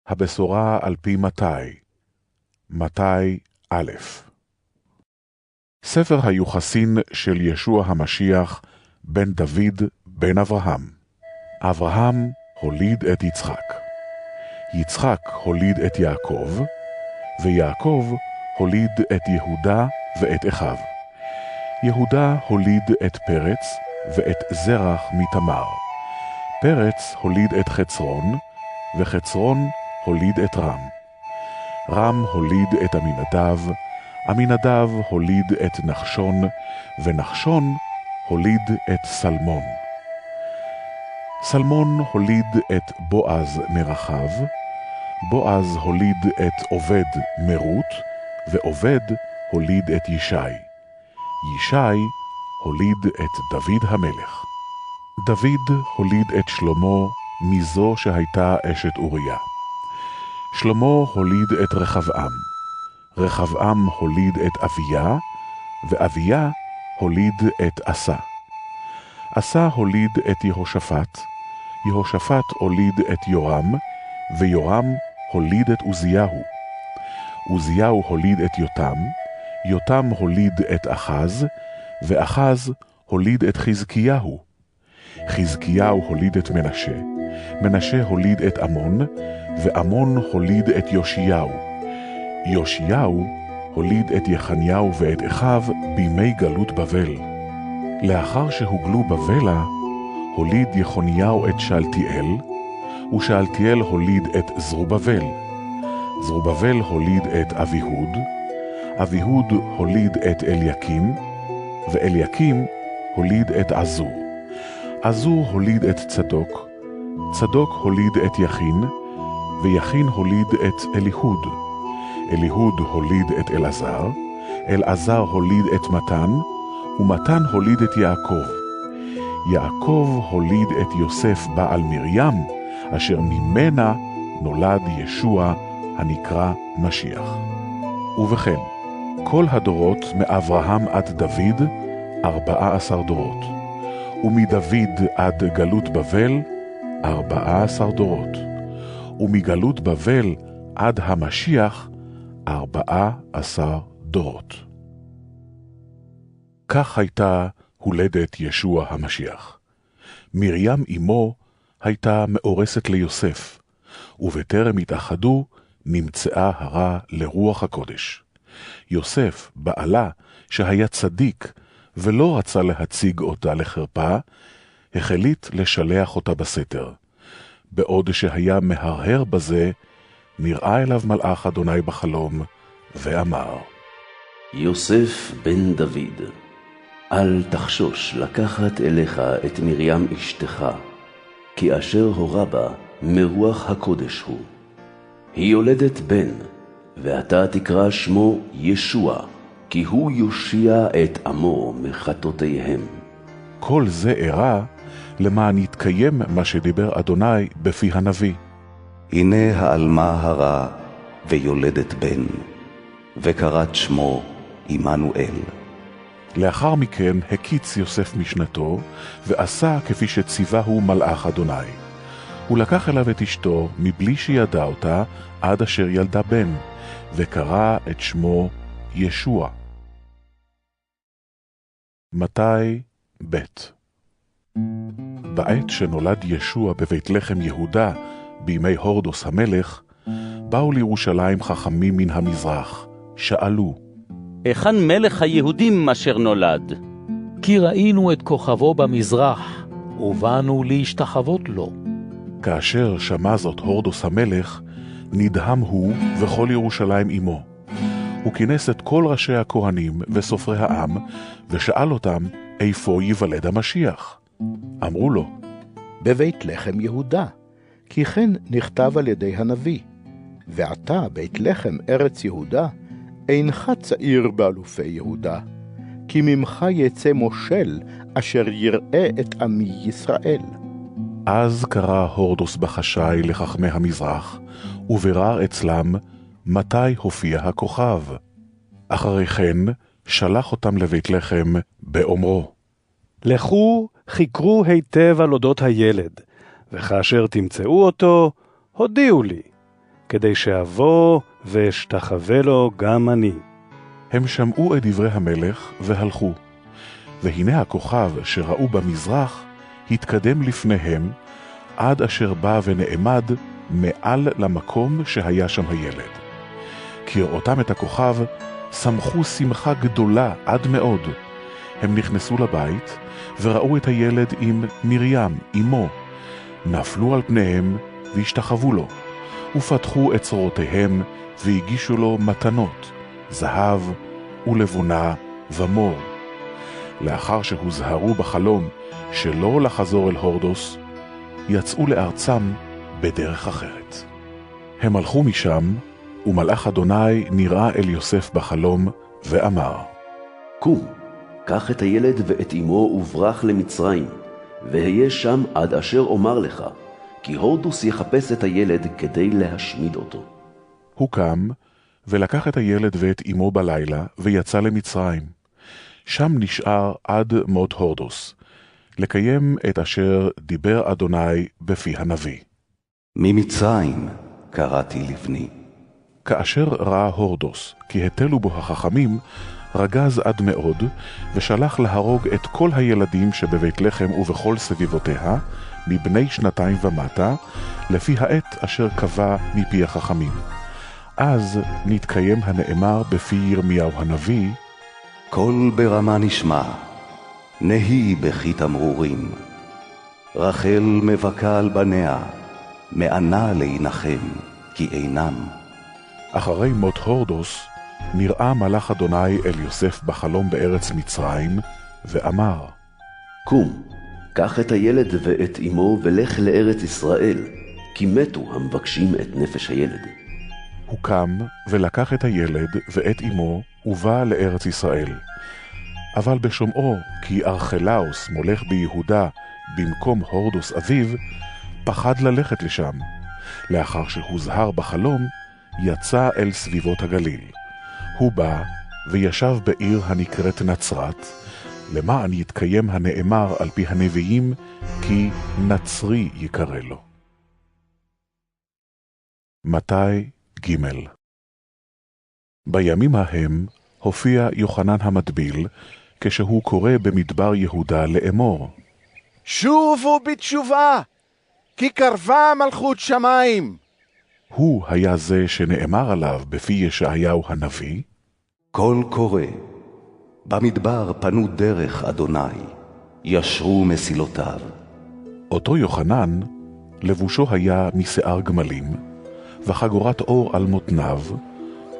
הבשורה על פי מתי א'. ספר היוחסין של ישוע המשיח בן דוד בן אברהם. אברהם הוליד את יצחק. יצחק הוליד את יעקב, ויעקב הוליד את יהודה ואת אחיו. יהודה הוליד את פרץ ואת זרח מתמר. פרץ הוליד את חצרון, וחצרון הוליד את רם. רם הוליד את עמינדב, עמינדב הוליד את נחשון, ונחשון הוליד את סלמון. סלמון הוליד את בועז מרחב, בועז הוליד את עובד מרות, ועובד הוליד את ישי. ישי הוליד את דוד המלך. דוד הוליד את שלמה מזו שהייתה אשת אוריה. שלמה הוליד את רחבעם. רחבעם הוליד את אביה, ואביה הוליד את אסה. אסה הוליד את יהושפט, יהושפט הוליד את יורם, ויורם הוליד את עוזיהו. עוזיהו הוליד את יותם, יותם הוליד את אחז, ואחז הוליד את חזקיהו. חזקיהו הוליד את מנשה, מנשה הוליד את אמון, ואמון הוליד את יאשיהו. יאשיהו הוליד את יחניהו ואת אחיו בימי גלות בבל. לאחר שהוגלו בבלה, הוליד יחוניהו את שאלתיאל, ושאלתיאל הוליד את זרובבל. זרובבל הוליד את אביהוד, אביהוד הוליד את אליקים, ואליקים הוליד את עזור. עזור הוליד את צדוק, צדוק הוליד את יכין, ויכין הוליד את אליהוד. אליהוד הוליד את אלעזר, אלעזר הוליד את מתן, ומתן הוליד את יעקב. יעקב הוליד את יוסף בעל מרים, אשר ממנה נולד ישוע הנקרא משיח. ובכן, כל הדורות מאברהם עד דוד 14 דורות, ומדוד עד גלות בבל 14 דורות, ומגלות בבל עד המשיח 14 דורות. כך הייתה הולדת ישוע המשיח. מרים אמו הייתה מאורסת ליוסף, ובטרם התאחדו נמצאה הרע לרוח הקודש. יוסף, בעלה, שהיה צדיק ולא רצה להציג אותה לחרפה, החליט לשלח אותה בסתר. בעוד שהיה מהרהר בזה, נראה אליו מלאך אדוני בחלום, ואמר, יוסף בן דוד, אל תחשוש לקחת אליך את מרים אשתך, כי אשר הורה בה מרוח הקודש הוא. היא יולדת בן, ואתה תקרא שמו ישוע, כי הוא יושיע את עמו מחטאותיהם. כל זה אירע למען יתקיים מה שדיבר אדוני בפי הנביא. הנה העלמה הרע ויולדת בן, וקראת שמו עמנואל. לאחר מכן הקיץ יוסף משנתו, ועשה כפי שציווהו מלאך אדוני. הוא לקח אליו את אשתו מבלי שידע אותה עד אשר ילדה בן, וקרא את שמו ישוע. מתי ב'. בעת שנולד ישוע בבית לחם יהודה בימי הורדוס המלך, באו לירושלים חכמים מן המזרח, שאלו, היכן מלך היהודים אשר נולד? כי ראינו את כוכבו במזרח, ובאנו להשתחוות לו. כאשר שמע זאת הורדוס המלך, נדהם הוא וכל ירושלים עמו. הוא כינס את כל ראשי הכהנים וסופרי העם, ושאל אותם איפה ייוולד המשיח. אמרו לו, בבית לחם יהודה, כי כן נכתב על ידי הנביא. ועתה בית לחם ארץ יהודה, אינך צעיר באלופי יהודה, כי ממך יצא מושל אשר יראה את עמי ישראל. אז קרא הורדוס בחשאי לחכמי המזרח, וברר אצלם מתי הופיע הכוכב. אחרי כן שלח אותם לבית לחם באומרו, לכו חקרו היטב על אודות הילד, וכאשר תמצאו אותו, הודיעו לי, כדי שאבוא ואשתחווה לו גם אני. הם שמעו את דברי המלך והלכו, והנה הכוכב שראו במזרח התקדם לפניהם, עד אשר בא ונעמד מעל למקום שהיה שם הילד. כראותם את הכוכב, שמחו שמחה גדולה עד מאוד. הם נכנסו לבית, וראו את הילד עם מרים, אמו. נפלו על פניהם, והשתחוו לו, ופתחו את צרותיהם, והגישו לו מתנות, זהב ולבונה ומור. לאחר שהוזהרו בחלום שלא לחזור אל הורדוס, יצאו לארצם בדרך אחרת. הם הלכו משם, ומלאך אדוני נראה אל יוסף בחלום, ואמר, קום, קח את הילד ואת אמו וברח למצרים, והיה שם עד אשר אומר לך, כי הורדוס יחפש את הילד כדי להשמיד אותו. הוא קם, ולקח את הילד ואת אמו בלילה, ויצא למצרים. שם נשאר עד מות הורדוס, לקיים את אשר דיבר אדוני בפי הנביא. ממצרים קראתי לבני. כאשר ראה הורדוס, כי התלו בו החכמים, רגז עד מאוד, ושלח להרוג את כל הילדים שבבית לחם ובכל סביבותיה, מבני 2 ומטה, לפי העת אשר קבע מפי החכמים. אז נתקיים הנאמר בפי ירמיהו הנביא, קול ברמה נשמע, נהי בכי תמרורים. רחל מבכה על בניה, מענה להנחם, כי אינם. אחרי מות הורדוס, נראה מלאך אדוני אל יוסף בחלום בארץ מצרים, ואמר, קום, קח את הילד ואת אמו ולך לארץ ישראל, כי מתו המבקשים את נפש הילד. הוא קם ולקח את הילד ואת אמו ובא לארץ ישראל. אבל בשומעו כי ארכלאוס מולך ביהודה במקום הורדוס אביו, פחד ללכת לשם. לאחר שהוזהר בחלום, יצא אל סביבות הגליל. הוא בא וישב בעיר הנקראת נצרת, למען יתקיים הנאמר על פי הנביאים, כי נצרי יקרא לו. מתי ג' בימים ההם הופיע יוחנן המטביל, כשהוא קורא במדבר יהודה לאמור, שובו בתשובה, כי קרבה מלכות שמיים. הוא היה זה שנאמר עליו בפי ישעיהו הנביא, קול קורא, במדבר פנו דרך אדוני, ישרו מסילותיו. אותו יוחנן, לבושו היה משיער גמלים, וחגורת אור על מותניו,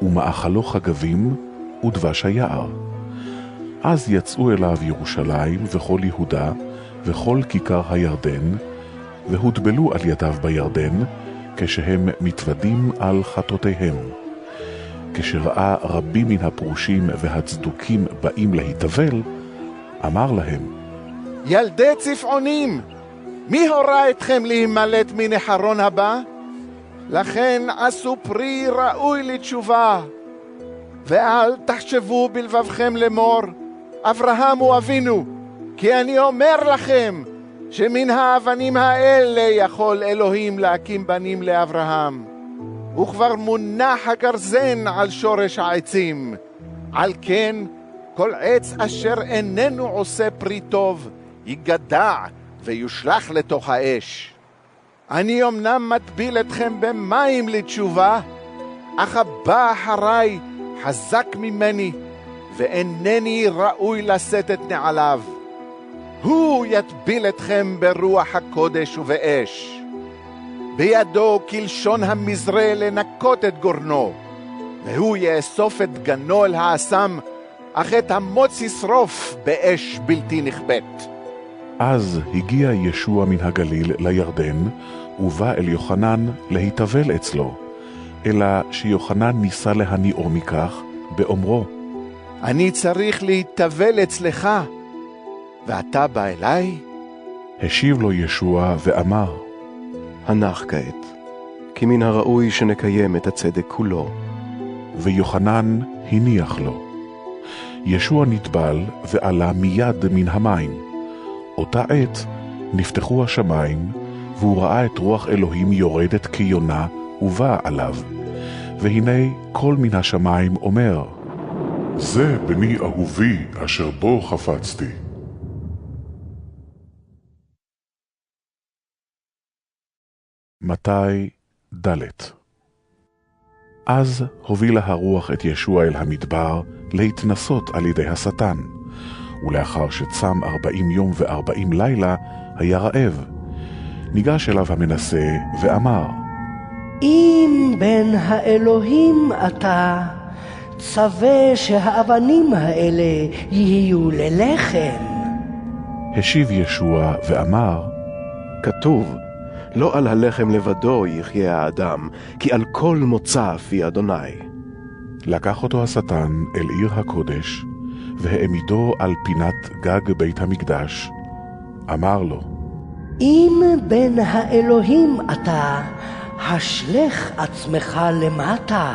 ומאכלו חגבים ודבש היער. אז יצאו אליו ירושלים וכל יהודה, וכל כיכר הירדן, והוטבלו על ידיו בירדן, כשהם מתוודים על חטאותיהם. כשראה רבים מן הפרושים והצדוקים באים להתאבל, אמר להם, ילדי צפעונים, מי הורה אתכם להימלט מנחרון הבא? לכן עשו פרי ראוי לתשובה, ואל תחשבו בלבבכם לאמור, אברהם הוא אבינו, כי אני אומר לכם, שמן האבנים האלה יכול אלוהים להקים בנים לאברהם. וכבר מונח הגרזן על שורש העצים. על כן, כל עץ אשר איננו עושה פרי טוב, יגדע ויושלח לתוך האש. אני אמנם מטביל אתכם במים לתשובה, אך הבא אחריי חזק ממני, ואינני ראוי לשאת את נעליו. הוא יטביל אתכם ברוח הקודש ובאש. בידו כלשון המזרה לנקות את גורנו, והוא יאסוף את גנו אל האסם, אך את המוץ ישרוף באש בלתי נכבדת. אז הגיע ישוע מן הגליל לירדן, ובא אל יוחנן להתאבל אצלו, אלא שיוחנן ניסה להניעו מכך, באומרו, אני צריך להתאבל אצלך, ואתה בא אליי? השיב לו ישוע ואמר, הנח כעת, כי מן הראוי שנקיים את הצדק כולו. ויוחנן הניח לו. ישוע נטבל ועלה מיד מן המים. אותה עת נפתחו השמיים, והוא ראה את רוח אלוהים יורדת כיונה ובא עליו, והנה קול מן השמיים אומר, זה בני אהובי אשר בו חפצתי. מתי ד'. אז הובילה הרוח את ישוע אל המדבר להתנסות על ידי השטן, ולאחר שצם 40 יום ו40 לילה היה רעב. ניגש אליו המנסה ואמר, אם בן האלוהים אתה, צווה שהאבנים האלה יהיו ללחם. השיב ישוע ואמר, כתוב, לא על הלחם לבדו יחיה האדם, כי על כל מוצא פי אדוני. לקח אותו השטן אל עיר הקודש, והעמידו על פינת גג בית המקדש. אמר לו, אם בן האלוהים אתה, השלך עצמך למטה,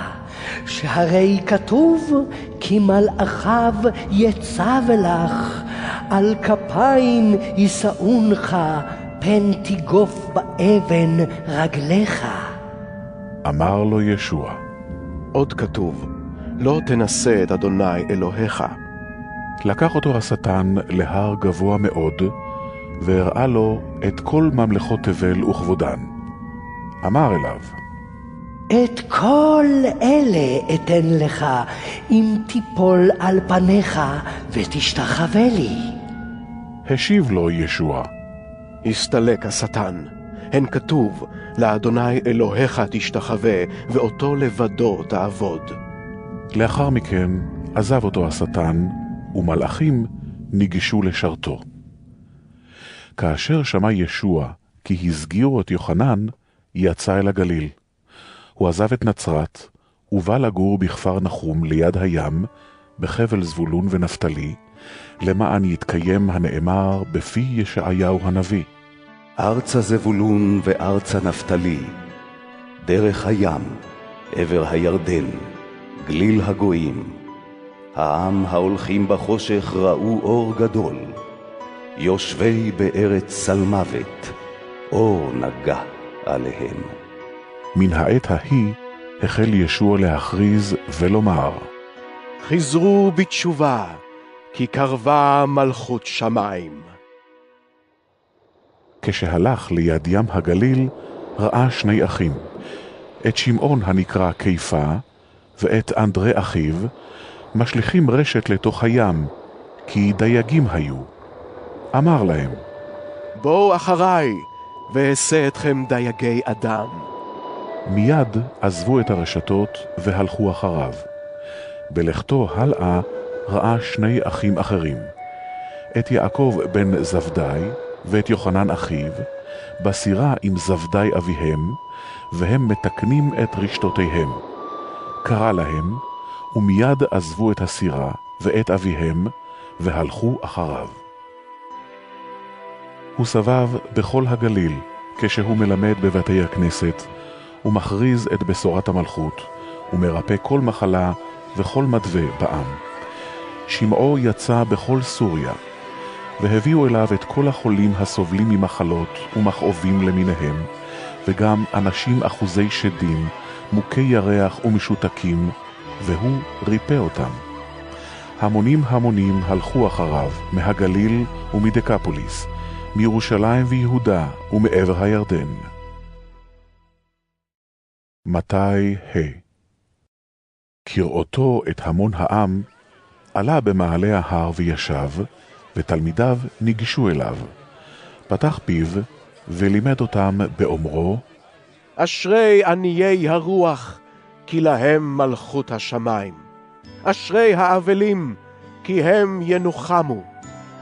שהרי כתוב, כי מלאכיו יצב לך, על כפיים יישאונך, פן תיגוף באבן רגליך. אמר לו ישוע, עוד כתוב, לא תנסה את אדוני אלוהיך. לקח אותו השטן להר גבוה מאוד, והראה לו את כל ממלכות תבל וכבודן. אמר אליו, את כל אלה אתן לך, אם תיפול על פניך ותשתחווה לי. השיב לו ישוע, הסתלק השטן, הן כתוב, לאדוני אלוהיך תשתחווה, ואותו לבדו תעבוד. לאחר מכן עזב אותו השטן, ומלאכים ניגשו לשרתו. כאשר שמע ישוע כי הסגירו את יוחנן, יצא אל הגליל. הוא עזב את נצרת, ובא לגור בכפר נחום ליד הים, בחבל זבולון ונפתלי, למען יתקיים הנאמר בפי ישעיהו הנביא. ארצה זבולון וארצה נפתלי, דרך הים, עבר הירדן, גליל הגויים. העם ההולכים בחושך ראו אור גדול, יושבי בארץ סלמוות, אור נגע עליהם. מן העת ההיא החל ישוע להכריז ולומר, חזרו בתשובה, כי קרבה מלכות שמיים. כשהלך ליד ים הגליל, ראה שני אחים, את שמעון הנקרא קיפה, ואת אנדרי אחיו, משליכים רשת לתוך הים, כי דייגים היו. אמר להם, בואו אחריי, ואעשה אתכם דייגי אדם. מיד עזבו את הרשתות והלכו אחריו. בלכתו הלאה ראה שני אחים אחרים, את יעקב בן זבדי ואת יוחנן אחיו, בסירה עם זבדי אביהם, והם מתקנים את רשתותיהם. קרא להם, ומיד עזבו את הסירה ואת אביהם, והלכו אחריו. הוא סבב בכל הגליל, כשהוא מלמד בבתי הכנסת, ומכריז את בשורת המלכות, ומרפא כל מחלה וכל מדווה בעם. שמעו יצא בכל סוריה, והביאו אליו את כל החולים הסובלים ממחלות ומכאובים למיניהם, וגם אנשים אחוזי שדים, מוכי ירח ומשותקים, והוא ריפא אותם. המונים הלכו אחריו מהגליל ומדקפוליס, מירושלים ויהודה ומעבר הירדן. מתי ה'. כראותו את המון העם, עלה במעלה ההר וישב, ותלמידיו ניגשו אליו. פתח פיו ולימד אותם באומרו, אשרי עניי הרוח, כי להם מלכות השמיים. אשרי האבלים, כי הם ינוחמו.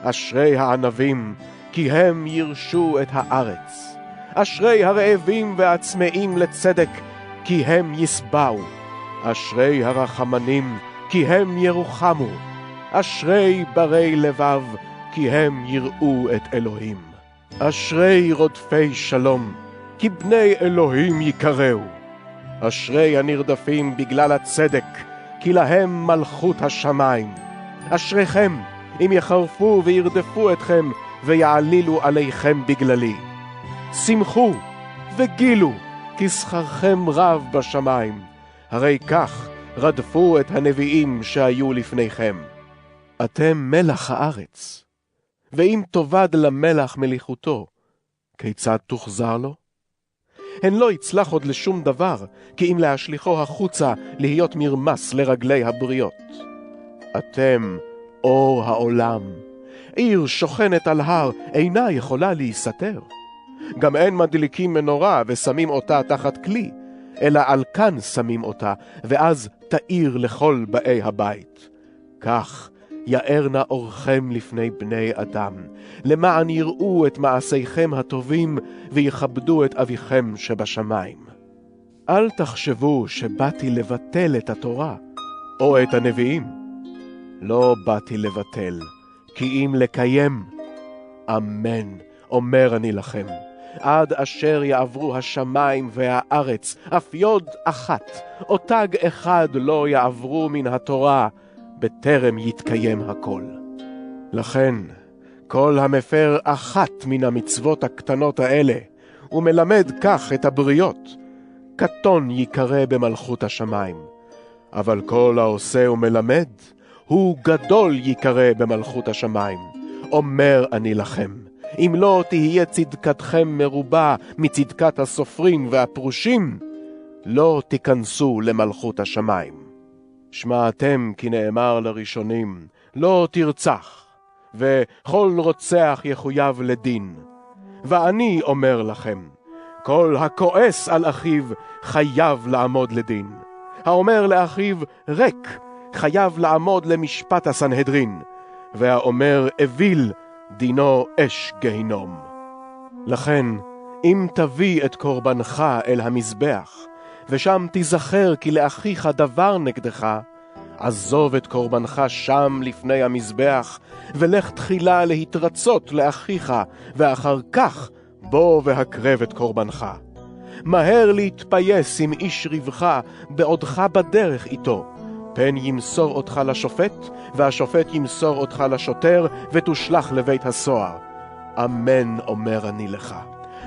אשרי הענבים, כי הם ירשו את הארץ. אשרי הרעבים והצמאים לצדק, כי הם יסבעו. אשרי הרחמנים, כי הם ירוחמו. אשרי ברי לבב, כי הם יראו את אלוהים. אשרי רודפי שלום, כי בני אלוהים יקראו. אשרי הנרדפים בגלל הצדק, כי להם מלכות השמיים. אשריכם, אם יחרפו וירדפו אתכם, ויעלילו עליכם בגללי. שמחו וגילו, כי שכרכם רב בשמיים, הרי כך רדפו את הנביאים שהיו לפניכם. אתם מלח הארץ, ואם תאבד למלח מליחותו, כיצד תוחזר לו? הן לא יצלח עוד לשום דבר, כי אם להשליחו החוצה להיות מרמס לרגלי הבריות. אתם אור העולם. עיר שוכנת על הר אינה יכולה להיסתר. גם אין מדליקים מנורה ושמים אותה תחת כלי, אלא על כאן שמים אותה, ואז תאיר לכל באי הבית. כך יאר נא אורכם לפני בני אדם, למען יראו את מעשיכם הטובים ויכבדו את אביכם שבשמיים. אל תחשבו שבאתי לבטל את התורה או את הנביאים. לא באתי לבטל, כי אם לקיים. אמן, אומר אני לכם, עד אשר יעברו השמיים והארץ, אף יוד אחת, או תג אחד לא יעברו מן התורה, בטרם יתקיים הכל. לכן, כל המפר אחת מן המצוות הקטנות האלה, ומלמד כך את הבריות, קטון יקרא במלכות השמיים. אבל כל העושה ומלמד, הוא גדול יקרא במלכות השמיים. אומר אני לכם, אם לא תהיה צדקתכם מרובה מצדקת הסופרים והפרושים, לא תיכנסו למלכות השמיים. שמעתם כי נאמר לראשונים, לא תרצח, וכל רוצח יחויב לדין. ואני אומר לכם, כל הכועס על אחיו חייב לעמוד לדין. האומר לאחיו ריק, חייב לעמוד למשפט הסנהדרין, והאומר אוויל, דינו אש גהינום. לכן, אם תביא את קורבנך אל המזבח, ושם תיזכר כי לאחיך דבר נגדך, עזוב את קורבנך שם לפני המזבח, ולך תחילה להתרצות לאחיך, ואחר כך בוא והקרב את קורבנך. מהר להתפייס עם איש רבך בעודך בדרך איתו, פן ימסור אותך לשופט, והשופט ימסור אותך לשוטר, ותושלח לבית הסוהר. אמן אומר אני לך,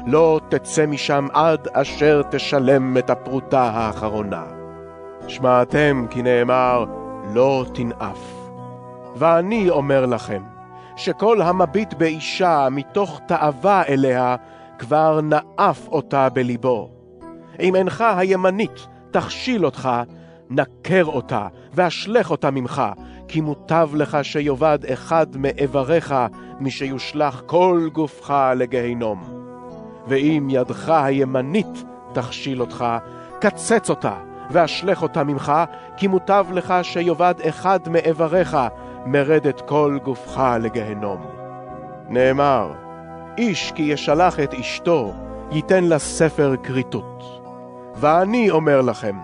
לא תצא משם עד אשר תשלם את הפרוטה האחרונה. שמעתם כי נאמר, לא תנאף. ואני אומר לכם, שכל המביט באישה מתוך תאווה אליה, כבר נאף אותה בליבו. אם אינך הימנית תכשיל אותך, נקר אותה והשלך אותה ממך, כי מוטב לך שיובד אחד מאיבריך, משיושלח כל גופך לגהינום. ואם ידך הימנית תכשיל אותך, קצץ אותה והשלך אותה ממך, כי מוטב לך שיובד אחד מאיבריך, מרדת כל גופך לגהינום. נאמר, איש כי ישלח את אשתו, ייתן לה ספר כריתות. ואני אומר לכם,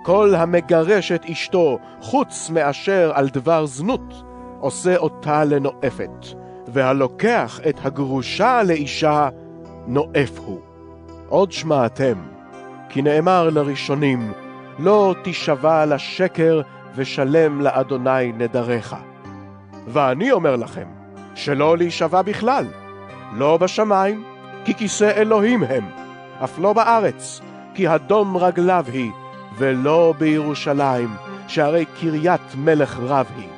כל המגרש את אשתו חוץ מאשר על דבר זנות, עושה אותה לנואפת, והלוקח את הגרושה לאישה, נואף הוא. עוד שמעתם, כי נאמר לראשונים, לא תשבע לשקר ושלם לאדוני נדריך. ואני אומר לכם, שלא להישבע בכלל, לא בשמיים, כי כיסא אלוהים הם, אף לא בארץ, כי הדום רגליו היא, ולא בירושלים, שהרי קריית מלך רב היא.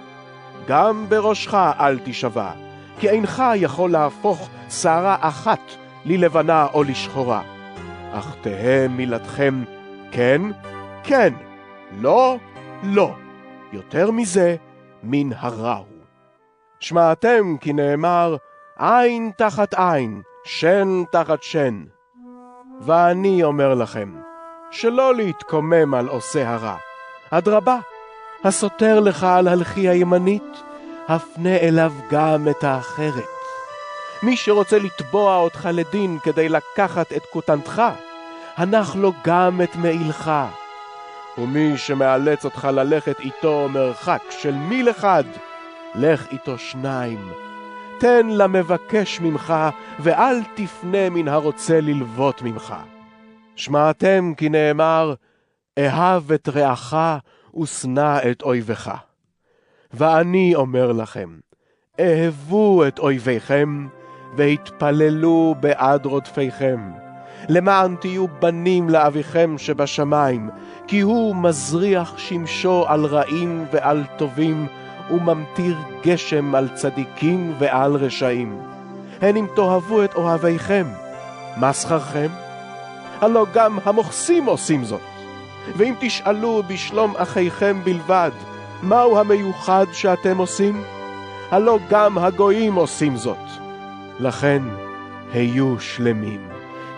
גם בראשך אל תשבע, כי אינך יכול להפוך שערה אחת ללבנה או לשחורה. אך תהא מילתכם כן, כן, לא, לא. יותר מזה, מן הרע הוא. שמעתם כי נאמר, עין תחת עין, שן תחת שן. ואני אומר לכם, שלא להתקומם על עושה הרע. אדרבה, הסותר לך על הלכי הימנית, הפנה אליו גם את האחרת. מי שרוצה לתבוע אותך לדין כדי לקחת את כותנתך, הנח לו גם את מעילך. ומי שמאלץ אותך ללכת איתו מרחק של מיל אחד, לך איתו שניים. תן למבקש ממך, ואל תפנה מן הרוצה ללוות ממך. שמעתם כי נאמר, אהב את רעך ושנא את אויבך. ואני אומר לכם, אהבו את אויביכם, והתפללו בעד רודפיכם, למען תהיו בנים לאביכם שבשמיים, כי הוא מזריח שמשו על רעים ועל טובים, וממטיר גשם על צדיקים ועל רשעים. הן אם תאהבו את אוהביכם, מה שכרכם? הלא גם המוכסים עושים זאת. ואם תשאלו בשלום אחיכם בלבד, מהו המיוחד שאתם עושים? הלא גם הגויים עושים זאת. לכן היו שלמים,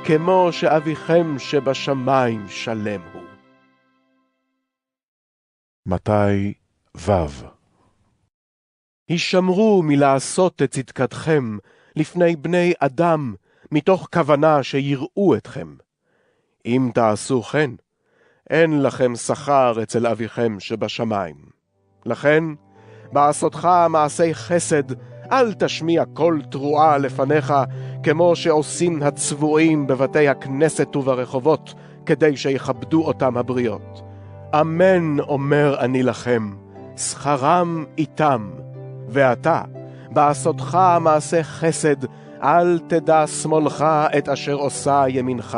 כמו שאביכם שבשמיים שלם הוא. מתי ו' הישמרו מלעשות את צדקתכם לפני בני אדם, מתוך כוונה שיראו אתכם. אם תעשו כן, אין לכם שכר אצל אביכם שבשמיים. לכן, בעשותך מעשי חסד, אל תשמיע קול תרועה לפניך, כמו שעושים הצבועים בבתי הכנסת וברחובות, כדי שיכבדו אותם הבריות. אמן אומר אני לכם, שכרם איתם. ואתה, בעשותך מעשה חסד, אל תדע שמאלך את אשר עושה ימינך,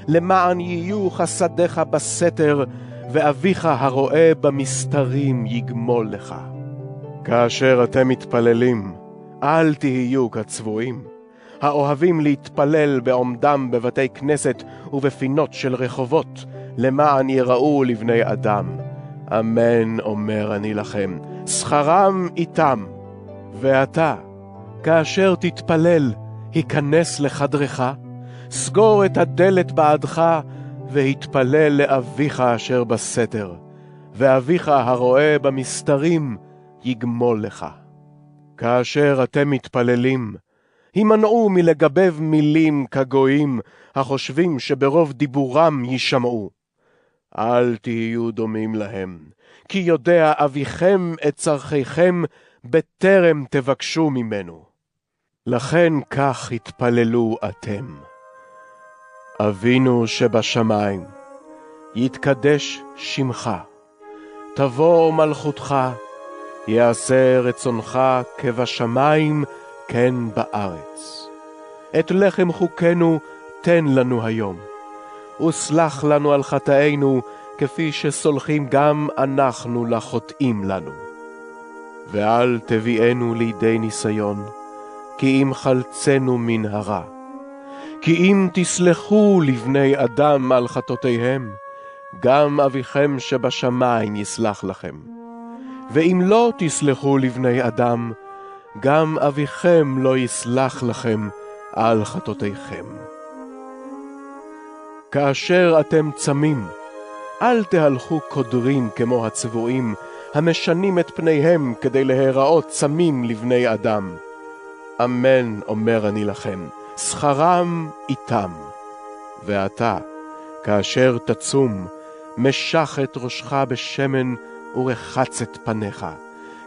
למען יהיו חסדיך בסתר, ואביך הרואה במסתרים יגמול לך. כאשר אתם מתפללים, אל תהיו כצבועים, האוהבים להתפלל בעומדם בבתי כנסת ובפינות של רחובות, למען יראו לבני אדם. אמן אומר אני לכם, שכרם איתם. ואתה, כאשר תתפלל, היכנס לחדרך, סגור את הדלת בעדך, והתפלל לאביך אשר בסתר, ואביך הרואה במסתרים יגמול לך. כאשר אתם מתפללים, הימנעו מלגבב מילים כגויים, החושבים שברוב דיבורם יישמעו. אל תהיו דומים להם, כי יודע אביכם את צרכיכם בטרם תבקשו ממנו. לכן כך התפללו אתם. אבינו שבשמיים, יתקדש שמך, תבוא מלכותך, יעשה רצונך כבשמיים כן בארץ. את לחם חוקנו תן לנו היום, וסלח לנו על חטאינו, כפי שסולחים גם אנחנו לחוטאים לנו. ואל תביאנו לידי ניסיון, כי אם חלצנו מן הרע. כי אם תסלחו לבני אדם על חטאותיהם, גם אביכם שבשמיים יסלח לכם. ואם לא תסלחו לבני אדם, גם אביכם לא יסלח לכם על חטאותיכם. כאשר אתם צמים, אל תהלכו קודרים כמו הצבועים, המשנים את פניהם כדי להיראות צמים לבני אדם. אמן אומר אני לכם, שכרם איתם. ואתה, כאשר תצום, משח את ראשך בשמן ורחץ את פניך,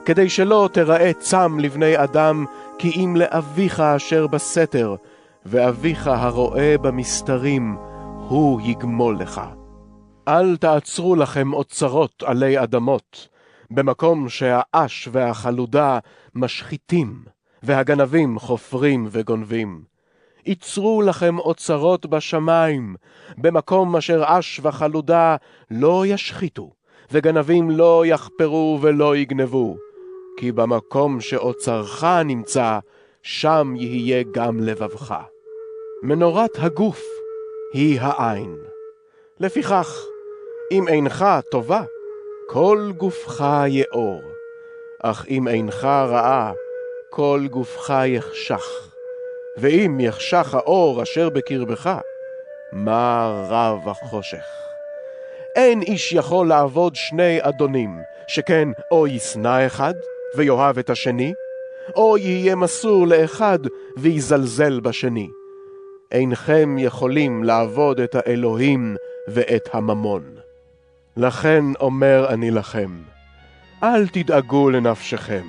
כדי שלא תראה צם לבני אדם, כי אם לאביך אשר בסתר, ואביך הרואה במסתרים, הוא יגמול לך. אל תעצרו לכם אוצרות עלי אדמות, במקום שהאש והחלודה משחיתים, והגנבים חופרים וגונבים. יצרו לכם אוצרות בשמיים, במקום אשר אש וחלודה לא ישחיתו, וגנבים לא יחפרו ולא יגנבו. כי במקום שאוצרך נמצא, שם יהיה גם לבבך. מנורת הגוף היא העין. לפיכך, אם עינך טובה, כל גופך יאור. אך אם עינך רעה, כל גופך יחשך. ואם יחשך האור אשר בקרבך, מה רב החושך. אין איש יכול לעבוד שני אדונים, שכן או ישנא אחד ויאהב את השני, או יהיה מסור לאחד ויזלזל בשני. אינכם יכולים לעבוד את האלוהים ואת הממון. לכן אומר אני לכם, אל תדאגו לנפשכם,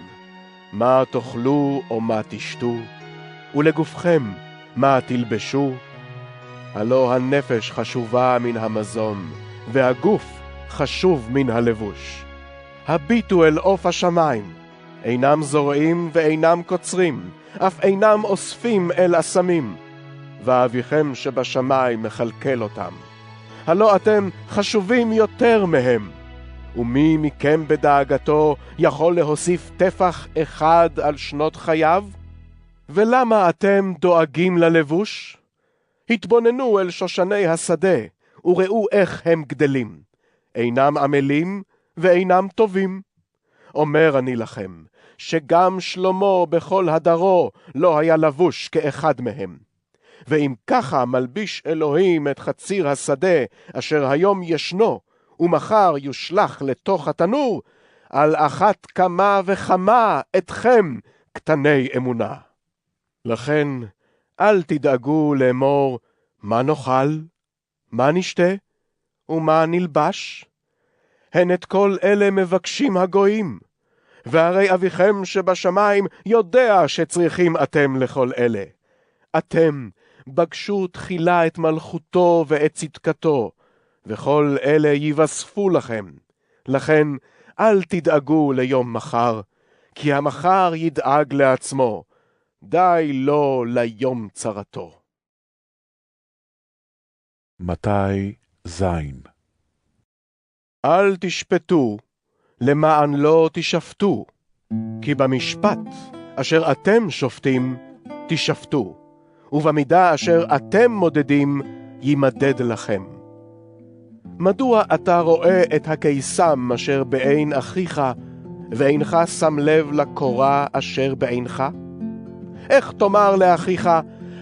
מה תאכלו או מה תשתו, ולגופכם מה תלבשו. הלא הנפש חשובה מן המזון, והגוף חשוב מן הלבוש. הביטו אל עוף השמיים, אינם זורעים ואינם קוצרים, אף אינם אוספים אל אסמים. ואביכם שבשמיים מכלכל אותם. הלא אתם חשובים יותר מהם. ומי מכם בדאגתו יכול להוסיף טפח אחד על שנות חייו? ולמה אתם דואגים ללבוש? התבוננו אל שושני השדה, וראו איך הם גדלים. אינם עמלים ואינם טובים. אומר אני לכם, שגם שלמה בכל הדרו לא היה לבוש כאחד מהם. ואם ככה מלביש אלוהים את חציר השדה, אשר היום ישנו, ומחר יושלח לתוך התנור, על אחת כמה וכמה אתכם קטני אמונה. לכן אל תדאגו לאמור, מה נאכל, מה נשתה, ומה נלבש? הן את כל אלה מבקשים הגויים, והרי אביכם שבשמיים יודע שצריכים אתם לכל אלה. אתם בקשו תחילה את מלכותו ואת צדקתו, וכל אלה ייווספו לכם. לכן אל תדאגו ליום מחר, כי המחר ידאג לעצמו, די לו ליום צרתו. מתי זין. אל תשפטו, למען לא תשפטו, כי במשפט אשר אתם שופטים, תשפטו, ובמידה אשר אתם מודדים, יימדד לכם. מדוע אתה רואה את הקיסם אשר בעין אחיך, ואינך שם לב לקורה אשר בעינך? איך תאמר לאחיך,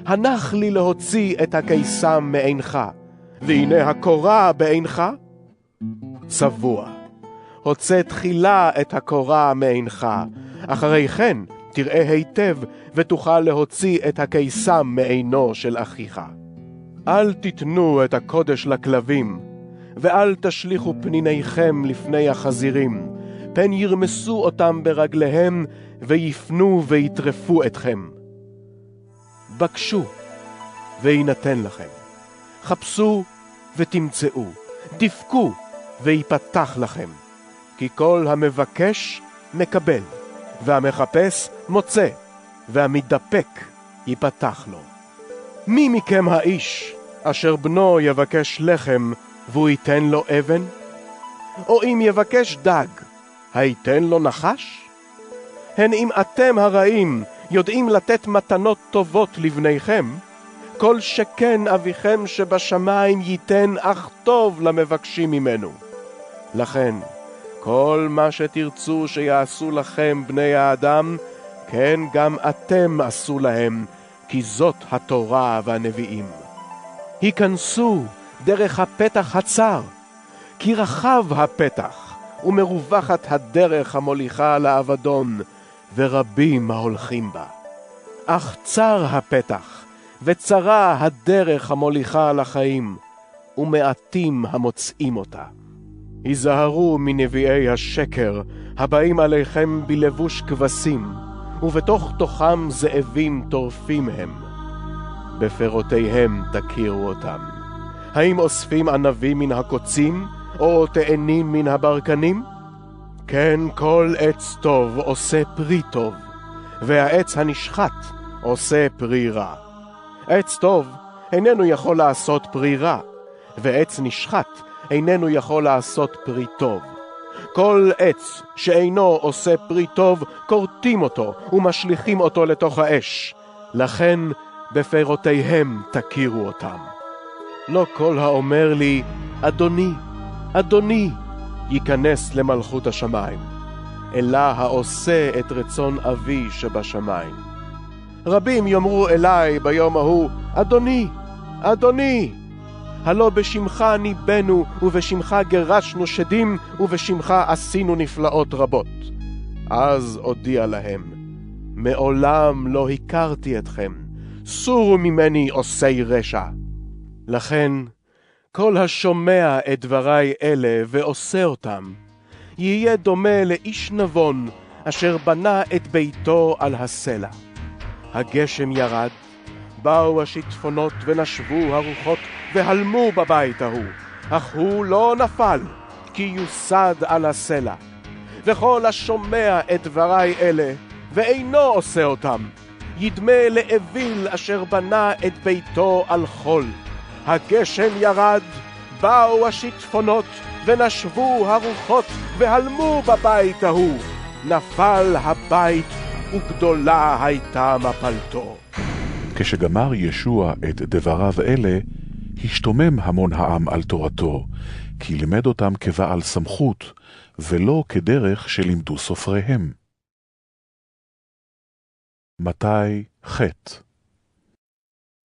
הנח לי להוציא את הקיסם מעינך, והנה הקורה בעינך? צבוע, הוצא תחילה את הקורה מעינך, אחרי כן תראה היטב ותוכל להוציא את הקיסם מעינו של אחיך. אל תיתנו את הקודש לכלבים, ואל תשליכו פניניכם לפני החזירים, פן ירמסו אותם ברגליהם ויפנו ויטרפו אתכם. בקשו וינתן לכם, חפשו ותמצאו, דפקו ויפתח לכם, כי כל המבקש מקבל, והמחפש מוצא, והמתדפק ייפתח לו. מי מכם האיש אשר בנו יבקש לחם והוא ייתן לו אבן? או אם יבקש דג, הייתן לו נחש? הן אם אתם הרעים יודעים לתת מתנות טובות לבניכם, כל שכן אביכם שבשמיים ייתן אך טוב למבקשים ממנו. לכן, כל מה שתרצו שיעשו לכם בני האדם, כן גם אתם עשו להם, כי זאת התורה והנביאים. היכנסו דרך הפתח הצר, כי רחב הפתח, ומרווחת הדרך המוליכה לאבדון, ורבים ההולכים בה. אך צר הפתח, וצרה הדרך המוליכה לחיים, ומעטים המוצאים אותה. היזהרו מנביאי השקר, הבאים עליכם בלבוש כבשים, ובתוך תוכם זאבים טורפים הם. בפירותיהם תכירו אותם. האם אוספים ענבים מן הקוצים, או תאנים מן הברקנים? כן, כל עץ טוב עושה פרי טוב, והעץ הנשחט עושה פרי רע. עץ טוב איננו יכול לעשות פרי רע, ועץ נשחט איננו יכול לעשות פרי טוב. כל עץ שאינו עושה פרי טוב, כורתים אותו ומשליכים אותו לתוך האש. לכן בפירותיהם תכירו אותם. לא כל האומר לי, אדוני, אדוני, ייכנס למלכות השמיים, אלא העושה את רצון אבי שבשמיים. רבים יאמרו אליי ביום ההוא, אדוני, אדוני, הלא בשמך ניבאנו, ובשמך גירשנו שדים, ובשמך עשינו נפלאות רבות. אז אודיע להם, מעולם לא הכרתי אתכם, סורו ממני עושי רשע. לכן, כל השומע את דברי אלה ועושה אותם, יהיה דומה לאיש נבון, אשר בנה את ביתו על הסלע. הגשם ירד, באו השיטפונות ונשבו הרוחות והלמו בבית ההוא, אך הוא לא נפל, כי יוסד על הסלע. וכל השומע את דברי אלה ואינו עושה אותם, ידמה לאוויל אשר בנה את ביתו על חול. הגשם ירד, באו השיטפונות, ונשבו הרוחות, והלמו בבית ההוא. נפל הבית, וגדולה הייתה מפלתו. כשגמר ישוע את דבריו אלה, השתומם המון העם על תורתו, כי לימד אותם כבעל סמכות, ולא כדרך שלימדו סופריהם. מתי ח'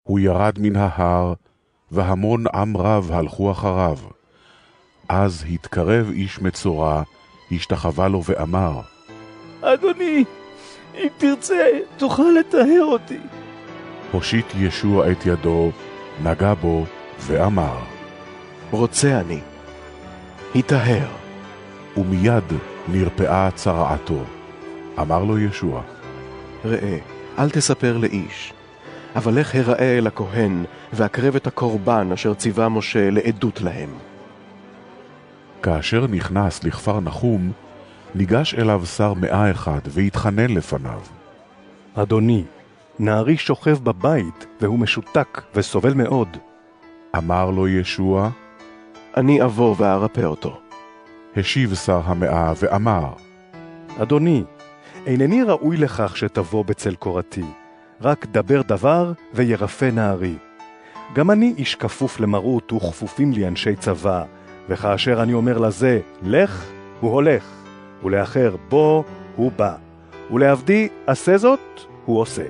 הוא ירד מן ההר, והמון עם רב הלכו אחריו. אז התקרב איש מצורע, השתחווה לו ואמר, אדוני, אם תרצה, תוכל לטהר אותי. הושיט ישוע את ידו, נגע בו ואמר, רוצה אני, היטהר. ומיד נרפאה צרעתו. אמר לו ישוע, ראה, אל תספר לאיש, אבל לך הראה אל הכהן, והקרב את הקורבן אשר ציווה משה לעדות להם. כאשר נכנס לכפר נחום, ניגש אליו שר 101 והתחנן לפניו. אדוני, נערי שוכב בבית, והוא משותק וסובל מאוד. אמר לו ישוע, אני אבוא וארפא אותו. השיב שר 100 ואמר, אדוני, אינני ראוי לכך שתבוא בצל קורתי, רק דבר דבר וירפא נערי. גם אני איש כפוף למרות וכפופים לי אנשי צבא, וכאשר אני אומר לזה, לך, הוא הולך, ולאחר בוא, הוא בא, ולעבדי עשה זאת, הוא עושה.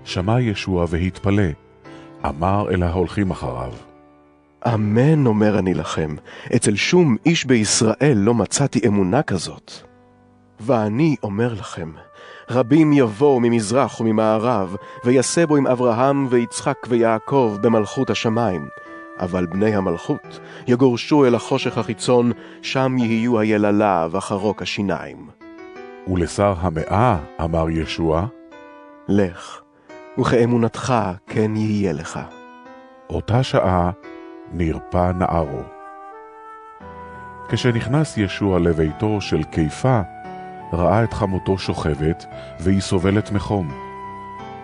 שמע ישוע והתפלא, אמר אל ההולכים אחריו, אמן אומר אני לכם, אצל שום איש בישראל לא מצאתי אמונה כזאת. ואני אומר לכם, רבים יבואו ממזרח וממערב, ויסבו עם אברהם ויצחק ויעקב במלכות השמיים. אבל בני המלכות יגורשו אל החושך החיצון, שם יהיו היללה וחרוק השיניים. ולשר 100 אמר ישוע, לך, וכאמונתך כן יהיה לך. אותה שעה נרפא נערו. כשנכנס ישוע לביתו של קיפה, ראה את חמותו שוכבת, והיא סובלת מחום.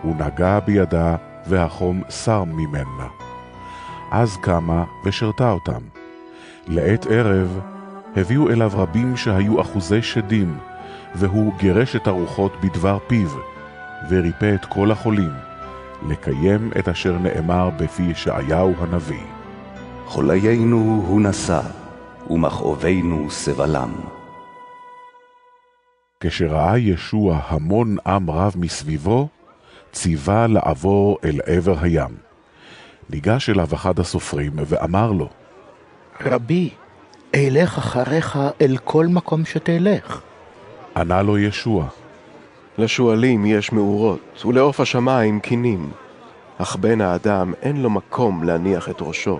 הוא נגע בידה, והחום סר ממנה. אז קמה ושרתה אותם. לעת ערב הביאו אליו רבים שהיו אחוזי שדים, והוא גירש את הרוחות בדבר פיו, וריפא את כל החולים, לקיים את אשר נאמר בפי ישעיהו הנביא. חוליינו הוא נשא, ומכאובינו סבלם. כשראה ישוע המון עם רב מסביבו, ציווה לעבור אל עבר הים. ניגש אליו אחד הסופרים ואמר לו, רבי, אלך אחריך אל כל מקום שתלך. ענה לו ישוע, לשואלים יש מאורות, ולעוף השמיים קינים, אך בן האדם אין לו מקום להניח את ראשו.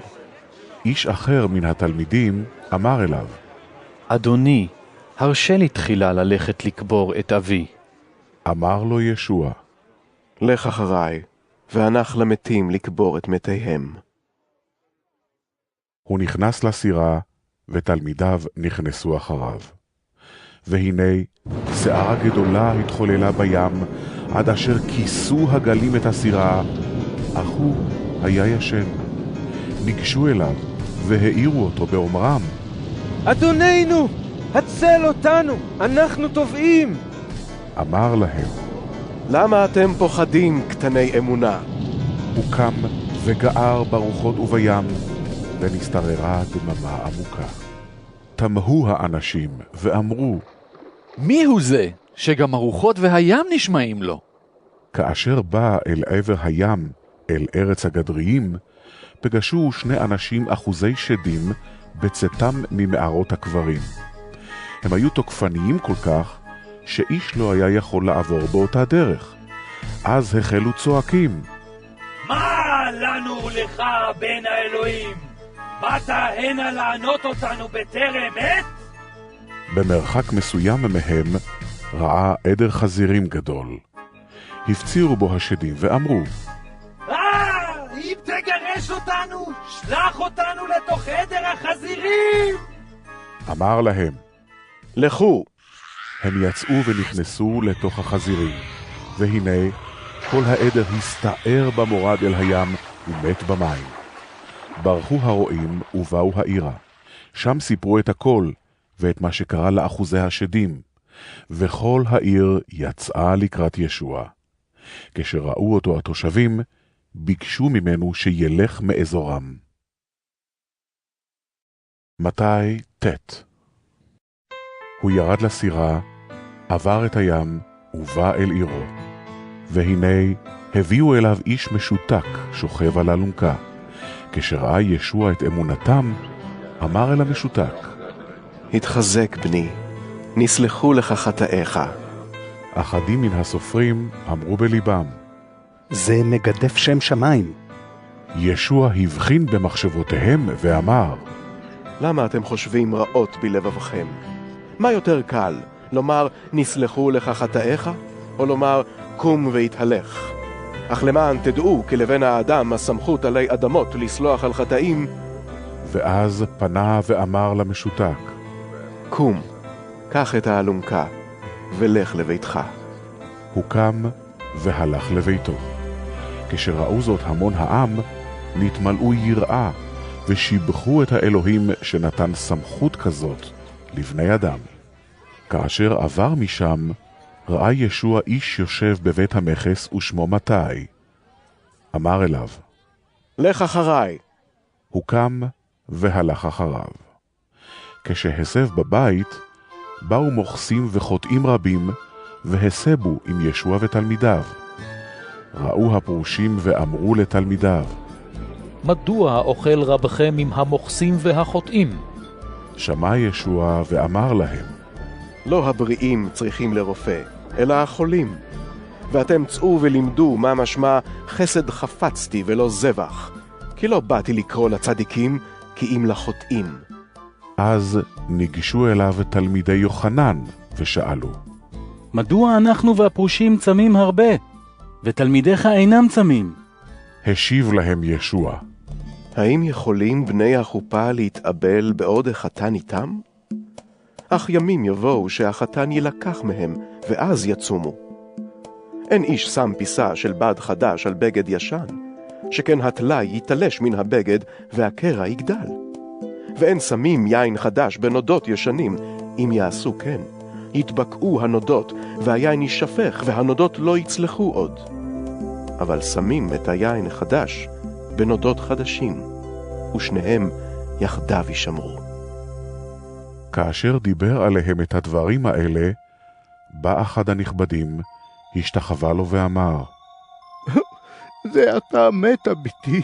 איש אחר מן התלמידים אמר אליו, אדוני, הרשה לי תחילה ללכת לקבור את אבי. אמר לו ישוע, לך אחריי, והנח למתים לקבור את מתיהם. הוא נכנס לסירה, ותלמידיו נכנסו אחריו. והנה, שערה גדולה התחוללה בים, עד אשר כיסו הגלים את הסירה, אך הוא היה ישן. ניגשו אליו, והעירו אותו באומרם, אדוננו, הצל אותנו, אנחנו טובעים. אמר להם, למה אתם פוחדים, קטני אמונה? הוא קם וגער ברוחות ובים, ונסתררה דממה עמוקה. תמהו האנשים ואמרו, מי הוא זה שגם הרוחות והים נשמעים לו? כאשר בא אל עבר הים, אל ארץ הגדריים, פגשו שני אנשים אחוזי שדים בצאתם ממערות הקברים. הם היו תוקפניים כל כך, שאיש לא היה יכול לעבור באותה דרך. אז החלו צועקים, מה לנו לך בין האלוהים? באת הנה לענות אותנו בטרם עת? במרחק מסוים מהם ראה עדר חזירים גדול. הפצירו בו השדים ואמרו, אם תגרש אותנו, שלח אותנו לתוך עדר החזירים! אמר להם, לכו. הם יצאו ונכנסו לתוך החזירים, והנה וכל העדר הסתער במורד אל הים ומת במים. ברחו הרועים ובאו העירה. שם סיפרו את הכל ואת מה שקרה לאחוזי השדים, וכל העיר יצאה לקראת ישוע. כשראו אותו התושבים, ביקשו ממנו שילך מאזורם. מתי ת' הוא ירד לסירה, עבר את הים ובא אל עירו. והנה הביאו אליו איש משותק שוכב על אלונקה. כשראה ישוע את אמונתם, אמר אל המשותק, התחזק בני, נסלחו לך חטאיך. אחדים מן הסופרים אמרו בליבם, זה מגדף שם שמיים. ישוע הבחין במחשבותיהם ואמר, למה אתם חושבים רעות בלבבכם? מה יותר קל, לומר נסלחו לך חטאיך, או לומר קום והתהלך? אך למען תדעו כי לבן האדם הסמכות עלי אדמות לסלוח על חטאים. ואז פנה ואמר למשותק, קום, קח את האלונקה ולך לביתך. הוא קם והלך לביתו. כשראו זאת המון העם, נתמלאו יראה ושיבחו את האלוהים שנתן סמכות כזאת לבני אדם. כאשר עבר משם, ראה ישוע איש יושב בבית המכס ושמו מתי. אמר אליו, לך אחריי. הוא קם והלך אחריו. כשהסב בבית, באו מוכסים וחוטאים רבים, והסבו עם ישוע ותלמידיו. ראו הפרושים ואמרו לתלמידיו, מדוע אוכל רבכם עם המוכסים והחוטאים? שמע ישוע ואמר להם, לא הבריאים צריכים לרופא, אלא החולים. ואתם צאו ולמדו מה משמע חסד חפצתי ולא זבח, כי לא באתי לקרוא לצדיקים, כי אם לחוטאים. אז ניגשו אליו תלמידי יוחנן ושאלו, מדוע אנחנו והפרושים צמים הרבה, ותלמידיך אינם צמים? השיב להם ישוע, האם יכולים בני החופה להתאבל בעוד החתן איתם? אך ימים יבואו שהחתן ילקח מהם, ואז יצומו. אין איש שם פיסה של בד חדש על בגד ישן, שכן התלי יתלש מן הבגד והקרע יגדל. ואין שמים יין חדש בנודות ישנים, אם יעשו כן, יתבקעו הנודות, והיין יישפך, והנודות לא יצלחו עוד. אבל שמים את היין החדש בנודות חדשים, ושניהם יחדיו ישמרו. כאשר דיבר עליהם את הדברים האלה, בא אחד הנכבדים, השתחווה לו ואמר, זה אתה מתה ביתי,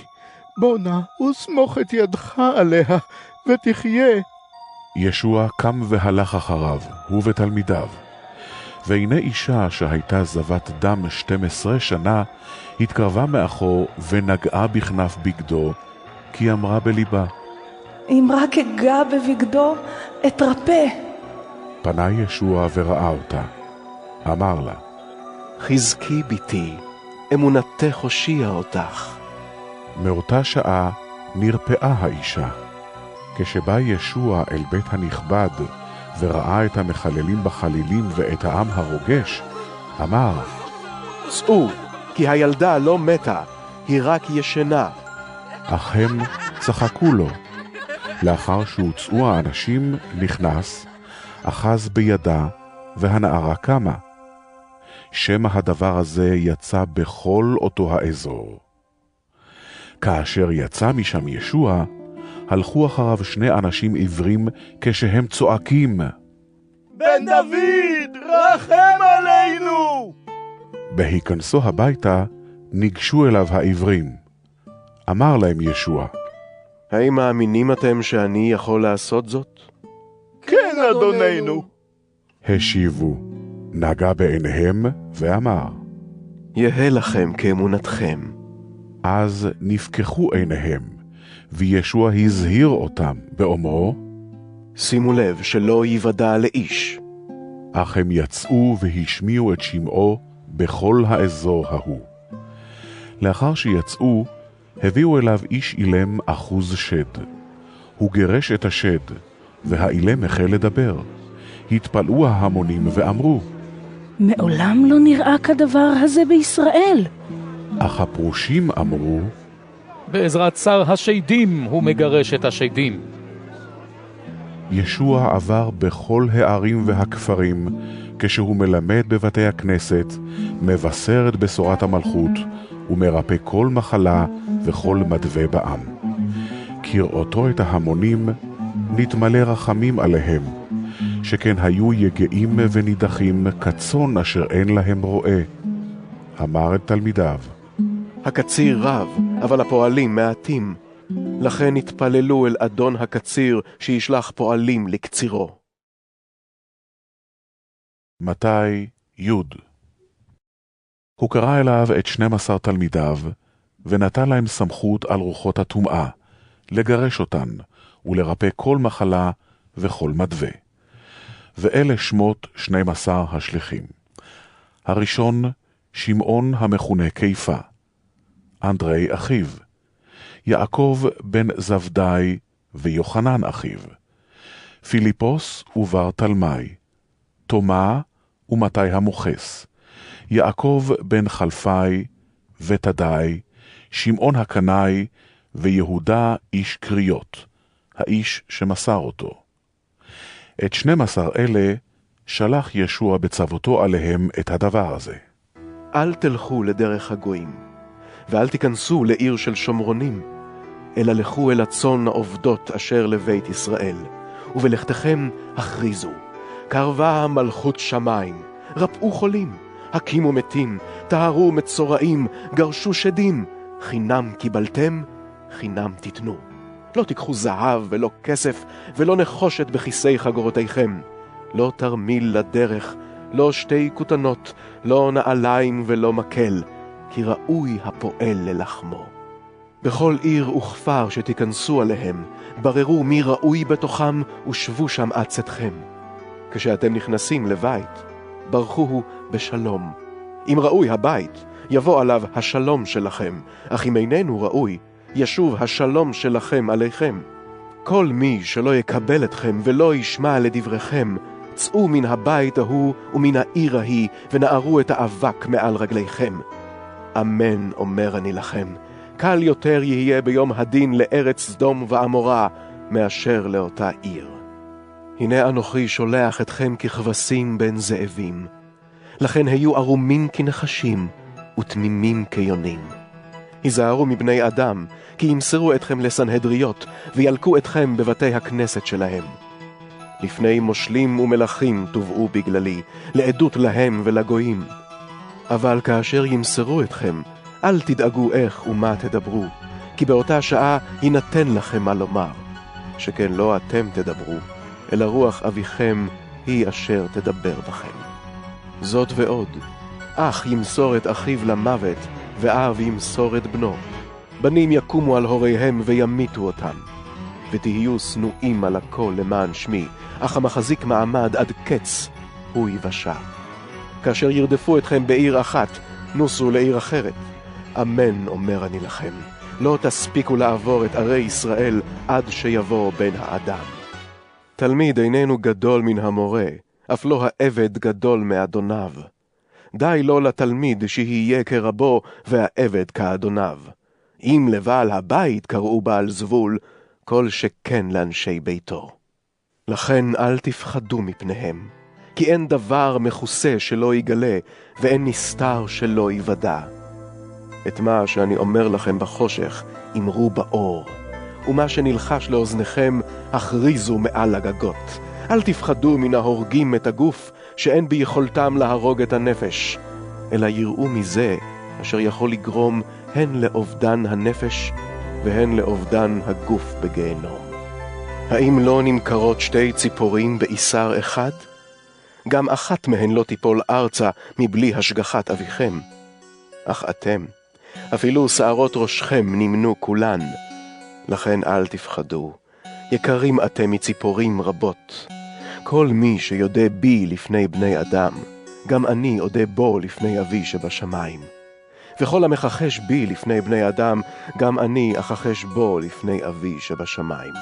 בוא נא וסמוך את ידך עליה ותחיה. ישוע קם והלך אחריו, הוא ותלמידיו. והנה אישה שהייתה זבת דם 12 שנה, התקרבה מאחור ונגעה בכנף בגדו, כי אמרה בליבה, אם רק אגע בבגדו, אתרפא. פנה ישוע וראה אותה. אמר לה, חזקי ביתי, אמונתך הושיעה אותך. מאותה שעה נרפאה האישה. כשבא ישוע אל בית הנכבד וראה את המחללים בחלילים ואת העם הרוגש, אמר, צאו, כי הילדה לא מתה, היא רק ישנה. אך הם צחקו לו. לאחר שהוצאו האנשים, נכנס, אחז בידה, והנערה קמה. שמא הדבר הזה יצא בכל אותו האזור. כאשר יצא משם ישוע, הלכו אחריו שני אנשים עיוורים כשהם צועקים, בן דוד, רחם עלינו! בהיכנסו הביתה, ניגשו אליו העיוורים. אמר להם ישוע, האם מאמינים אתם שאני יכול לעשות זאת? כן, אדוננו. השיבו, נגע בעיניהם ואמר, יהא לכם כאמונתכם. אז נפקחו עיניהם, וישוע הזהיר אותם באומרו, שימו לב שלא ייוודע לאיש. אך הם יצאו והשמיעו את שמעו בכל האזור ההוא. לאחר שיצאו, הביאו אליו איש אילם אחוז שד. הוא גירש את השד, והאילם החל לדבר. התפלאו ההמונים ואמרו, מעולם לא נראה כדבר הזה בישראל. אך הפרושים אמרו, בעזרת שר השדים הוא מגרש את השדים. ישוע עבר בכל הערים והכפרים, כשהוא מלמד בבתי הכנסת, מבשר את בשורת המלכות, ומרפא כל מחלה וכל מדווה בעם. כראותו את ההמונים, נתמלא רחמים עליהם, שכן היו יגעים ונידחים כצאן אשר אין להם רועה. אמר את תלמידיו, הקציר רב, אבל הפועלים מעטים. לכן התפללו אל אדון הקציר שישלח פועלים לקצירו. מתי י' הוא קרא אליו את 12 תלמידיו, ונתן להם סמכות על רוחות הטומאה, לגרש אותן, ולרפא כל מחלה וכל מדווה. ואלה שמות 12 השליחים. הראשון, שמעון המכונה קיפה, אנדרי אחיו, יעקב בן זבדי ויוחנן אחיו, פיליפוס ובר תלמי, תומה ומתי המוחס, יעקב בן חלפי ותדי, שמעון הקנאי ויהודה איש קריות, האיש שמסר אותו. את 12 אלה שלח ישוע בצוותו עליהם את הדבר הזה. אל תלכו לדרך הגויים, ואל תיכנסו לעיר של שומרונים, אלא לכו אל הצאן העובדות אשר לבית ישראל, ובלכתכם הכריזו, קרבה מלכות שמיים, רפאו חולים, הקימו מתים, טהרו מצורעים, גרשו שדים, חינם קיבלתם, חינם תיתנו. לא תיקחו זהב ולא כסף, ולא נחושת בכיסי חגורותיכם, לא תרמיל לדרך, לא שתי כותנות, לא נעליים ולא מקל, כי ראוי הפועל ללחמו. בכל עיר וכפר שתיכנסו עליהם, בררו מי ראוי בתוכם ושבו שם עד צאתכם. כשאתם נכנסים לבית, ברכוהו בשלום. אם ראוי הבית, יבוא עליו השלום שלכם, אך אם איננו ראוי, ישוב השלום שלכם עליכם. כל מי שלא יקבל אתכם ולא ישמע לדבריכם, צאו מן הבית ההוא ומן העיר ההיא, ונערו את האבק מעל רגליכם. אמן אומר אני לכם, קל יותר יהיה ביום הדין לארץ סדום ועמורה, מאשר לאותה עיר. הנה אנוכי שולח אתכם ככבשים בין זאבים, לכן היו ערומים כנחשים ותמימים כיונים. היזהרו מבני אדם, כי ימסרו אתכם לסנהדריות, וילקו אתכם בבתי הכנסת שלהם. לפני מושלים ומלכים תובעו בגללי, לעדות להם ולגויים. אבל כאשר ימסרו אתכם, אל תדאגו איך ומה תדברו, כי באותה שעה יינתן לכם מה לומר, שכן לא אתם תדברו, אלא רוח אביכם היא אשר תדבר בכם. זאת ועוד, אח ימסור את אחיו למוות, ואב ימסור את בנו. בנים יקומו על הוריהם וימיתו אותם. ותהיו שנואים על הכל למען שמי, אך המחזיק מעמד עד קץ הוא יבשע. כאשר ירדפו אתכם בעיר אחת, נוסו לעיר אחרת. אמן אומר אני לכם, לא תספיקו לעבור את ערי ישראל עד שיבוא בן האדם. תלמיד איננו גדול מן המורה, אף לא העבד גדול מאדוניו. די לא לתלמיד שיהיה כרבו והעבד כאדוניו. אם לבעל הבית קראו בעל זבול, כל שכן לאנשי ביתו. לכן אל תפחדו מפניהם, כי אין דבר מכוסה שלא יגלה, ואין נסתר שלא יוודע. את מה שאני אומר לכם בחושך, אמרו באור, ומה שנלחש לאוזניכם, הכריזו מעל הגגות. אל תפחדו מן ההורגים את הגוף, שאין ביכולתם להרוג את הנפש, אלא יראו מזה אשר יכול לגרום הן לאובדן הנפש, והן לאובדן הגוף בגיהנום. האם לא נמכרות שתי ציפורים באיסר אחד? גם אחת מהן לא תיפול ארצה מבלי השגחת אביכם. אך אתם, אפילו שערות ראשכם נמנו כולן. לכן אל תפחדו, יקרים אתם מציפורים רבות. כל מי שיודע בי לפני בני אדם, גם אני אודה בו לפני אבי שבשמיים. וכל המכחש בי לפני בני אדם, גם אני אכחש בו לפני אבי שבשמיים.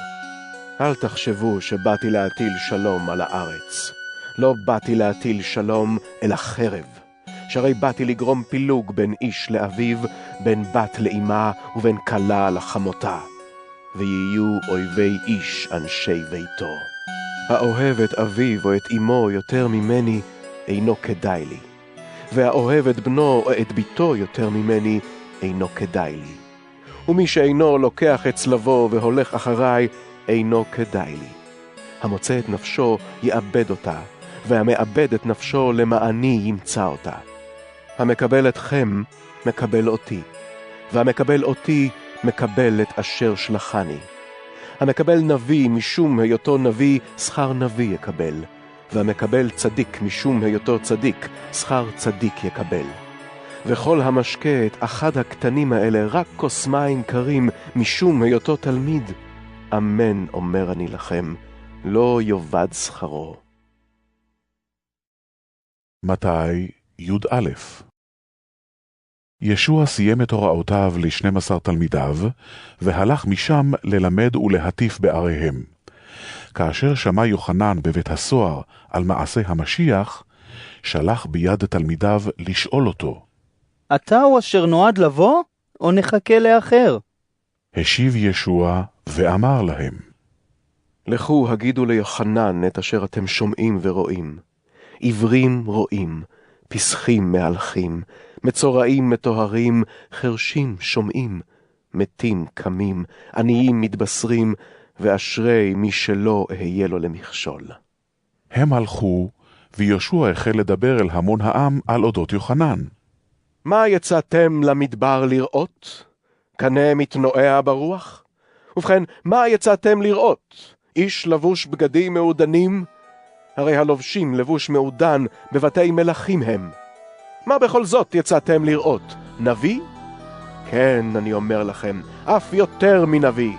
אל תחשבו שבאתי להטיל שלום על הארץ. לא באתי להטיל שלום, אלא חרב. שהרי באתי לגרום פילוג בין איש לאביו, בין בת לאמה, ובין כלה לחמותה. ויהיו אויבי איש אנשי ביתו. האוהב את אביו או את אמו יותר ממני, אינו כדאי לי. והאוהב את בנו או את ביתו יותר ממני, אינו כדאי לי. ומי שאינו לוקח את צלבו והולך אחריי, אינו כדאי לי. המוצא את נפשו יאבד אותה, והמאבד את נפשו למעני ימצא אותה. המקבל אתכם, מקבל אותי, והמקבל אותי, מקבל את אשר שלחני. המקבל נביא משום היותו נביא, שכר נביא יקבל, והמקבל צדיק משום היותו צדיק, שכר צדיק יקבל. וכל המשקה את אחד הקטנים האלה רק כוס מים קרים משום היותו תלמיד, אמן אומר אני לכם, לא יאבד שכרו. מתי י"א. ישוע סיים את הוראותיו ל12 תלמידיו, והלך משם ללמד ולהטיף בעריהם. כאשר שמע יוחנן בבית הסוהר על מעשה המשיח, שלח ביד תלמידיו לשאול אותו, אתה הוא אשר נועד לבוא, או נחכה לאחר? השיב ישוע ואמר להם, לכו הגידו ליוחנן את אשר אתם שומעים ורואים. עיוורים רואים, פסחים מהלכים, מצורעים מטוהרים, חרשים שומעים, מתים קמים, עניים מתבשרים, ואשרי מי שלא אהיה לו למכשול. הם הלכו, וישוע החל לדבר אל המון העם על אודות יוחנן. מה יצאתם למדבר לראות? קנה מתנועע ברוח? ובכן, מה יצאתם לראות? איש לבוש בגדים מעודנים? הרי הלובשים לבוש מעודן בבתי מלכים הם. מה בכל זאת יצאתם לראות? נביא? כן, אני אומר לכם, אף יותר מנביא.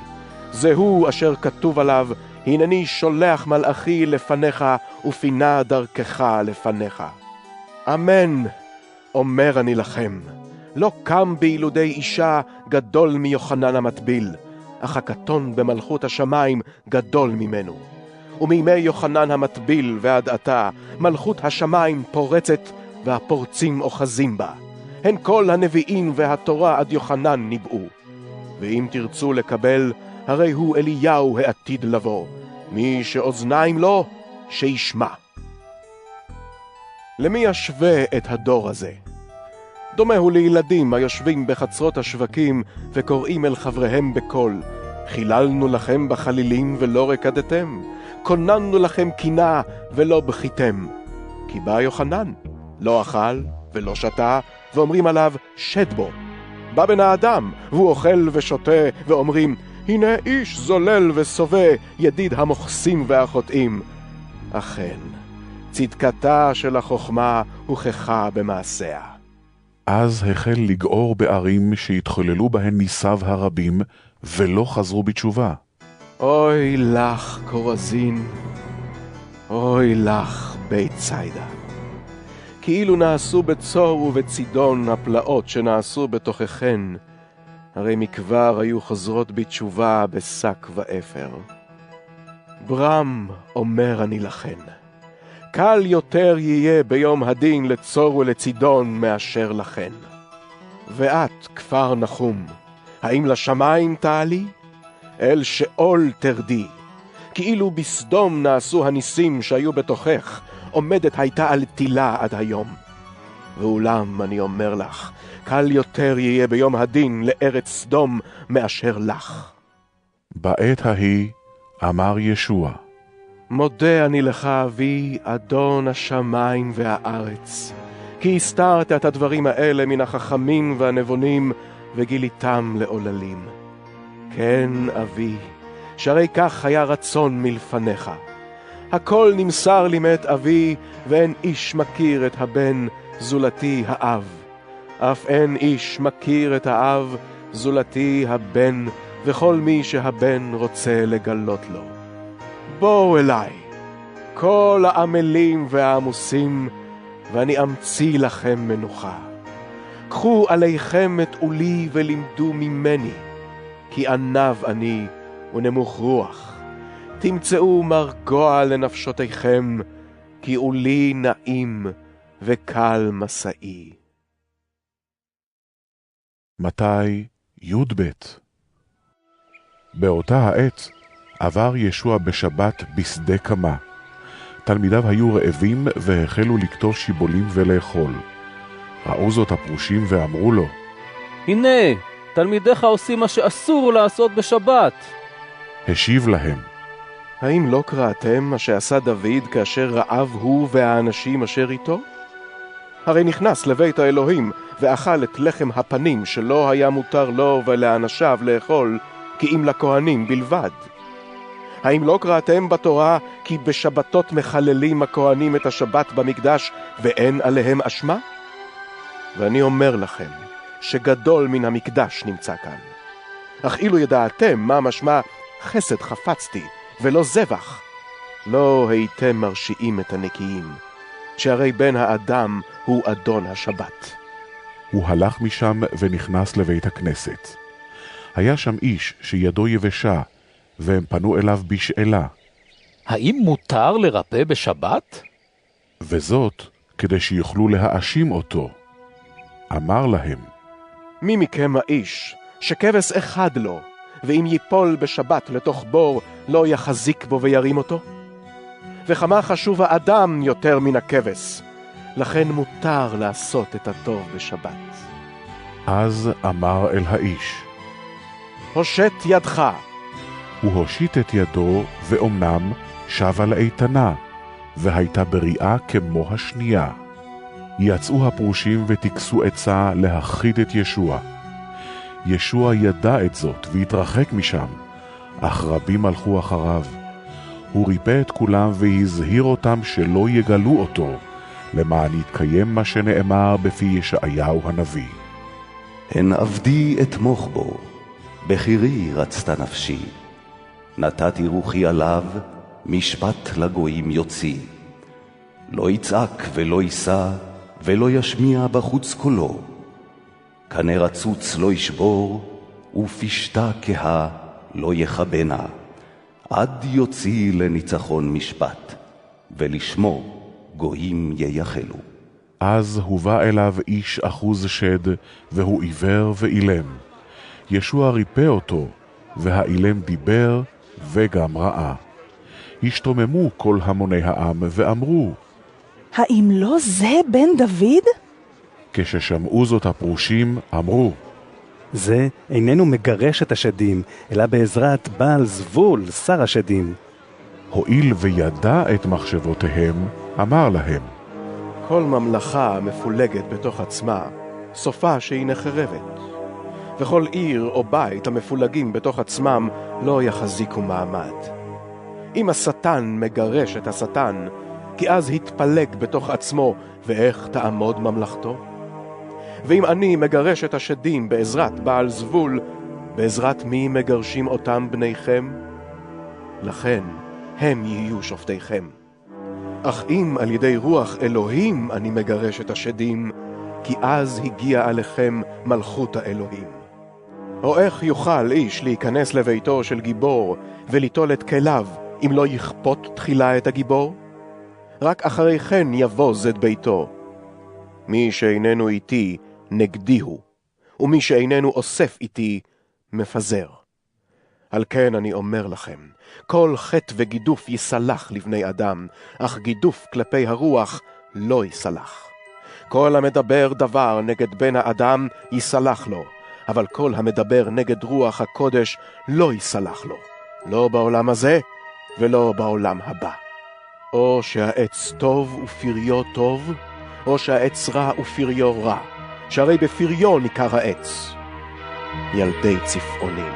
זהו אשר כתוב עליו, הנני שולח מלאכי לפניך ופינה דרכך לפניך. אמן, אומר אני לכם, לא קם בילודי אישה גדול מיוחנן המטביל, אך הקטון במלכות השמיים גדול ממנו. ומימי יוחנן המטביל ועד עתה, מלכות השמיים פורצת והפורצים אוחזים בה. הן כל הנביאים והתורה עד יוחנן ניבאו. ואם תרצו לקבל, הרי הוא אליהו העתיד לבוא. מי שאוזניים לו, שישמע. למי ישווה את הדור הזה? דומה הוא לילדים היושבים בחצרות השווקים וקוראים אל חבריהם בקול, חיללנו לכם בחלילים ולא רקדתם, כוננו לכם קינה ולא בכיתם. כי בא יוחנן, לא אכל ולא שתה, ואומרים עליו שד בו. בא בן האדם, והוא אוכל ושותה, ואומרים, הנה איש זולל וסובה, ידיד המוחסים והחוטאים. אכן, צדקתה של החוכמה הוכחה במעשיה. אז החל לגעור בערים שהתחוללו בהן ניסיו הרבים, ולא חזרו בתשובה. אוי לך קורזין, אוי לך בית ציידה. כאילו נעשו בצור ובצידון הפלאות שנעשו בתוככן, הרי מכבר היו חוזרות בתשובה בשק ואפר. ברם אומר אני לכן, קל יותר יהיה ביום הדין לצור ולצידון מאשר לכן. ואת, כפר נחום, האם לשמיים תעלי? אל שאול תרדי. כאילו בסדום נעשו הניסים שהיו בתוכך, עומדת הייתה על תילה עד היום. ואולם אני אומר לך, קל יותר יהיה ביום הדין לארץ סדום מאשר לך. בעת ההיא אמר ישוע, מודה אני לך אבי, אדון השמיים והארץ, כי הסתרת את הדברים האלה מן החכמים והנבונים, וגיליתם לעוללים. כן אבי, שהרי כך היה רצון מלפניך. הכל נמסר לי מאת אבי, ואין איש מכיר את הבן זולתי האב. אף אין איש מכיר את האב זולתי הבן, וכל מי שהבן רוצה לגלות לו. בואו אליי, כל העמלים והעמוסים, ואני אמציא לכם מנוחה. קחו עליכם את עולי ולמדו ממני, כי ענב אני ונמוך רוח. תמצאו מרגוע לנפשותיכם, כי עולי נעים וקל מסעי. מתי י"ב. באותה העת עבר ישוע בשבת בשדה קמה. תלמידיו היו רעבים והחלו לקטוף שיבולים ולאכול. ראו זאת הפרושים ואמרו לו, הנה, תלמידיך עושים מה שאסור לעשות בשבת. השיב להם, האם לא קראתם מה שעשה דוד כאשר רעב הוא והאנשים אשר איתו? הרי נכנס לבית האלוהים ואכל את לחם הפנים שלא היה מותר לו ולאנשיו לאכול, כי אם לכהנים בלבד. האם לא קראתם בתורה כי בשבתות מחללים הכהנים את השבת במקדש ואין עליהם אשמה? ואני אומר לכם שגדול מן המקדש נמצא כאן. אך אילו ידעתם מה משמע חסד חפצתי ולא זבח, לא הייתם מרשיעים את הנקיים, שהרי בן האדם הוא אדון השבת. הוא הלך משם ונכנס לבית הכנסת. היה שם איש שידו יבשה, והם פנו אליו בשאלה. האם מותר לרפא בשבת? וזאת כדי שיוכלו להאשים אותו. אמר להם, מי מכם האיש שכבש אחד לו, ואם ייפול בשבת לתוך בור לא יחזיק בו וירים אותו? וכמה חשוב האדם יותר מן הכבש, לכן מותר לעשות את הטוב בשבת. אז אמר אל האיש, הושט ידך. הוא הושיט את ידו, ואומנם שבה לאיתנה, והייתה בריאה כמו השנייה. יצאו הפרושים ותקסו עצה להכחיד את ישוע. ישוע ידע את זאת והתרחק משם, אך רבים הלכו אחריו. הוא ריפא את כולם והזהיר אותם שלא יגלו אותו, למען יתקיים מה שנאמר בפי ישעיהו הנביא. הן עבדי אתמוך בו, בחירי רצתה נפשי. נתתי רוחי עליו, משפט לגויים יוציא. לא יצעק ולא יישא, ולא ישמיע בחוץ קולו. קנה רצוץ לא ישבור, ופשתה כהה לא יחבנה. עד יוציא לניצחון משפט, ולשמו גויים ייחלו. אז הובא אליו איש אחוז שד, והוא עיוור ואילם. ישוע ריפא אותו, והאילם דיבר וגם ראה. השתוממו כל המוני העם ואמרו, האם לא זה בן דוד? כששמעו זאת הפרושים אמרו, זה איננו מגרש את השדים, אלא בעזרת בעל זבול, שר השדים. הואיל וידע את מחשבותיהם, אמר להם, כל ממלכה מפולגת בתוך עצמה, סופה שהיא נחרבת. וכל עיר או בית המפולגים בתוך עצמם לא יחזיקו מעמד. אם השטן מגרש את השטן, כי אז התפלג בתוך עצמו, ואיך תעמוד ממלכתו? ואם אני מגרש את השדים בעזרת בעל זבול, בעזרת מי מגרשים אותם בניכם? לכן הם יהיו שופטיכם. אך אם על ידי רוח אלוהים אני מגרש את השדים, כי אז הגיע עליכם מלכות האלוהים. או איך יוכל איש להיכנס לביתו של גיבור וליטול את כליו, אם לא יכפות תחילה את הגיבור? רק אחרי כן יבוז את ביתו. מי שאיננו איתי נגדי הוא, ומי שאיננו אוסף איתי מפזר. על כן אני אומר לכם, כל חטא וגידוף יסלח לבני אדם, אך גידוף כלפי הרוח לא יסלח. כל המדבר דבר נגד בן האדם יסלח לו, אבל כל המדבר נגד רוח הקודש לא יסלח לו, לא בעולם הזה ולא בעולם הבא. או שהעץ טוב ופריו טוב, או שהעץ רע ופריו רע, שהרי בפריו ניכר העץ. ילדי צפעונים,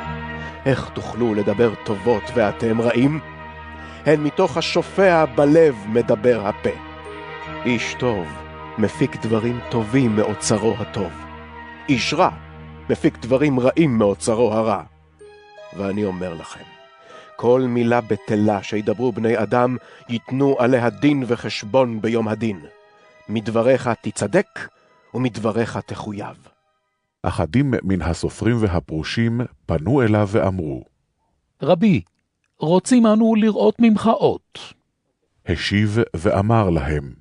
איך תוכלו לדבר טובות ואתם רעים? הן מתוך השופע בלב מדבר הפה. איש טוב מפיק דברים טובים מאוצרו הטוב. איש רע מפיק דברים רעים מאוצרו הרע. ואני אומר לכם, כל מילה בטלה שידברו בני אדם ייתנו עליה דין וחשבון ביום הדין. מדבריך תצדק ומדבריך תחויב. אחדים מן הסופרים והפרושים פנו אליו ואמרו, רבי, רוצים אנו לראות ממך אות. השיב ואמר להם,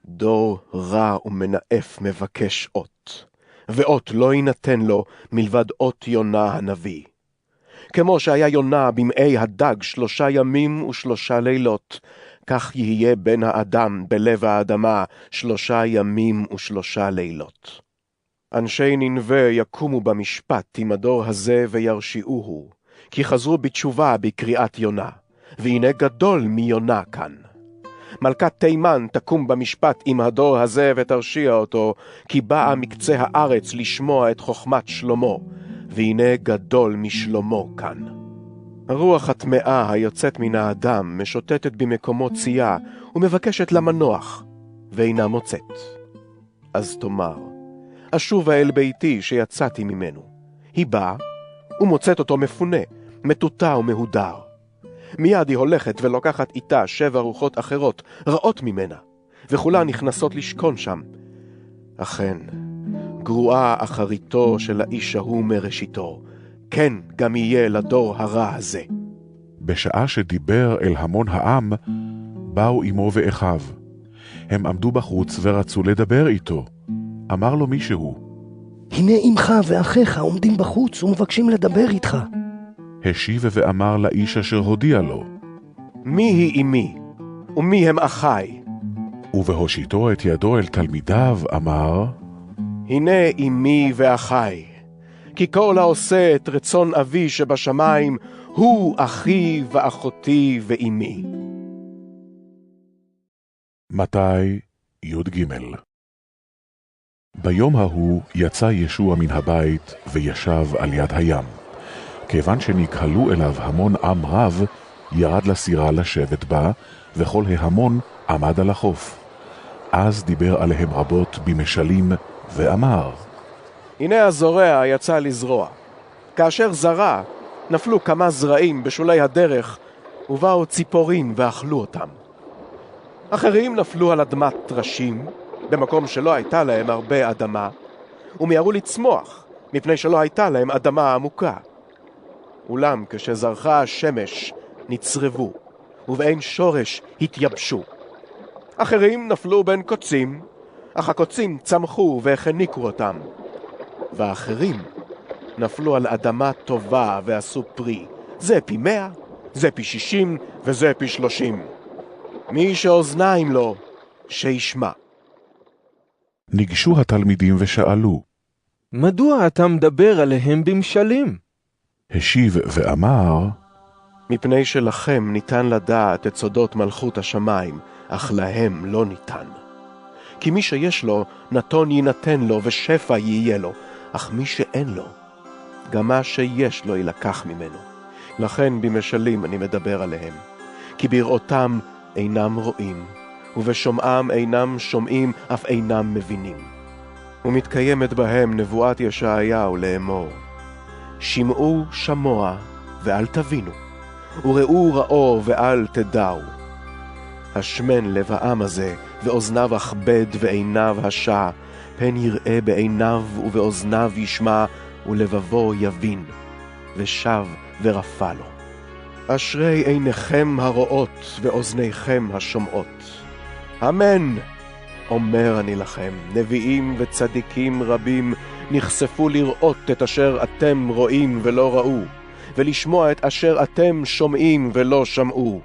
דור רע ומנאף מבקש אות, ואות לא יינתן לו מלבד אות יונה הנביא. כמו שהיה יונה במאי הדג 3 ימים ו3 לילות, כך יהיה בן האדם בלב האדמה 3 ימים ו3 לילות. אנשי נינווה יקומו במשפט עם הדור הזה וירשיעוהו, כי חזרו בתשובה בקריאת יונה, והנה גדול מיונה כאן. מלכת תימן תקום במשפט עם הדור הזה ותרשיע אותו, כי באה מקצה הארץ לשמוע את חוכמת שלמה, והנה גדול משלמה כאן. הרוח הטמאה היוצאת מן האדם משוטטת במקומו צייה ומבקשת למנוח, ואינה מוצאת. אז תאמר, אשובה אל ביתי שיצאתי ממנו. היא באה ומוצאת אותו מפונה, מטוטה ומהודר. מיד היא הולכת ולוקחת איתה 7 רוחות אחרות, רעות ממנה, וכולן נכנסות לשכון שם. אכן, גרועה אחריתו של האיש ההוא מראשיתו, כן גם יהיה לדור הרע הזה. בשעה שדיבר אל המון העם, באו עמו ואחיו. הם עמדו בחוץ ורצו לדבר איתו. אמר לו מישהו, הנה אמך ואחיך עומדים בחוץ ומבקשים לדבר איתך. השיב ואמר לאיש אשר הודיע לו, מי היא אמי ומי הם אחי? ובהושיטו את ידו אל תלמידיו אמר, הנה אמי ואחי, כי כל העושה את רצון אבי שבשמיים הוא אחי ואחותי ואמי. מתי י"ג. ביום ההוא יצא ישוע מן הבית וישב על יד הים. כיוון שנקהלו אליו המון עם רב, ירד לסירה לשבת בה, וכל ההמון עמד על החוף. אז דיבר עליהם רבות במשלים, ואמר, הנה הזורע יצא לזרוע. כאשר זרע, נפלו כמה זרעים בשולי הדרך, ובאו ציפורים ואכלו אותם. אחרים נפלו על אדמת טרשים, במקום שלא הייתה להם הרבה אדמה, ומיהרו לצמוח, מפני שלא הייתה להם אדמה עמוקה. אולם כשזרחה השמש נצרבו, ובאין שורש התייבשו. אחרים נפלו בין קוצים, אך הקוצים צמחו והחניקו אותם. ואחרים נפלו על אדמה טובה ועשו פרי, זה פי 100, זה פי 60 וזה פי 30. מי שאוזניים לו, שישמע. ניגשו התלמידים ושאלו, מדוע אתה מדבר עליהם במשלים? השיב ואמר, מפני שלכם ניתן לדעת את סודות מלכות השמיים, אך להם לא ניתן. כי מי שיש לו, נתון יינתן לו ושפע יהיה לו, אך מי שאין לו, גם מה שיש לו ילקח ממנו. לכן במשלים אני מדבר עליהם. כי בראותם אינם רואים, ובשומעם אינם שומעים, אף אינם מבינים. ומתקיימת בהם נבואת ישעיהו לאמור, שמעו שמוע ואל תבינו, וראו ראו ואל תדעו. השמן לב העם הזה, ואוזניו אכבד ועיניו השע, פן יראה בעיניו ובאוזניו ישמע, ולבבו יבין, ושב ורפא לו. אשרי עיניכם הרואות ואוזניכם השומעות. אמן, אומר אני לכם, נביאים וצדיקים רבים נחשפו לראות את אשר אתם רואים ולא ראו, ולשמוע את אשר אתם שומעים ולא שמעו.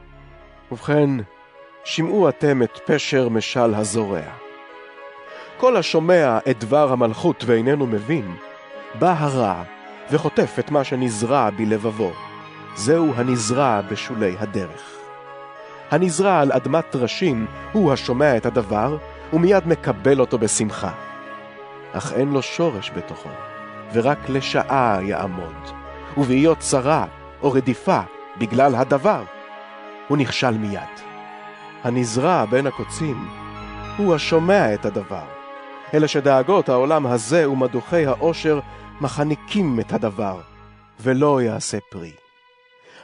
ובכן, שמעו אתם את פשר משל הזורע. כל השומע את דבר המלכות ואיננו מבין, בא הרע וחוטף את מה שנזרע בלבבו. זהו הנזרע בשולי הדרך. הנזרע על אדמת טרשים הוא השומע את הדבר, ומיד מקבל אותו בשמחה. אך אין לו שורש בתוכו, ורק לשעה יעמוד, ובהיות צרה או רדיפה בגלל הדבר, הוא נכשל מיד. הנזרע בין הקוצים הוא השומע את הדבר, אלא שדאגות העולם הזה ומדוכי העושר מחניקים את הדבר, ולא יעשה פרי.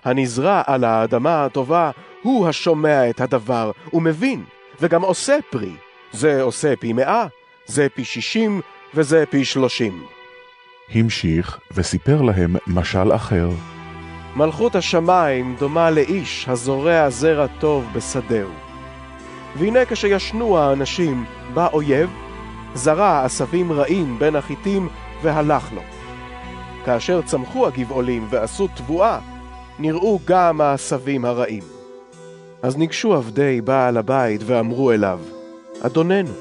הנזרע על האדמה הטובה הוא השומע את הדבר ומבין, וגם עושה פרי. זה עושה פי 100, זה פי 60 וזה פי 30. המשיך וסיפר להם משל אחר. מלכות השמיים דומה לאיש הזורע זרע טוב בשדהו. והנה כשישנו האנשים בא אויב, זרע עשבים רעים בין החיטים והלך לו. כאשר צמחו הגבעולים ועשו תבואה, נראו גם העשבים הרעים. אז ניגשו עבדי בעל הבית ואמרו אליו, אדוננו,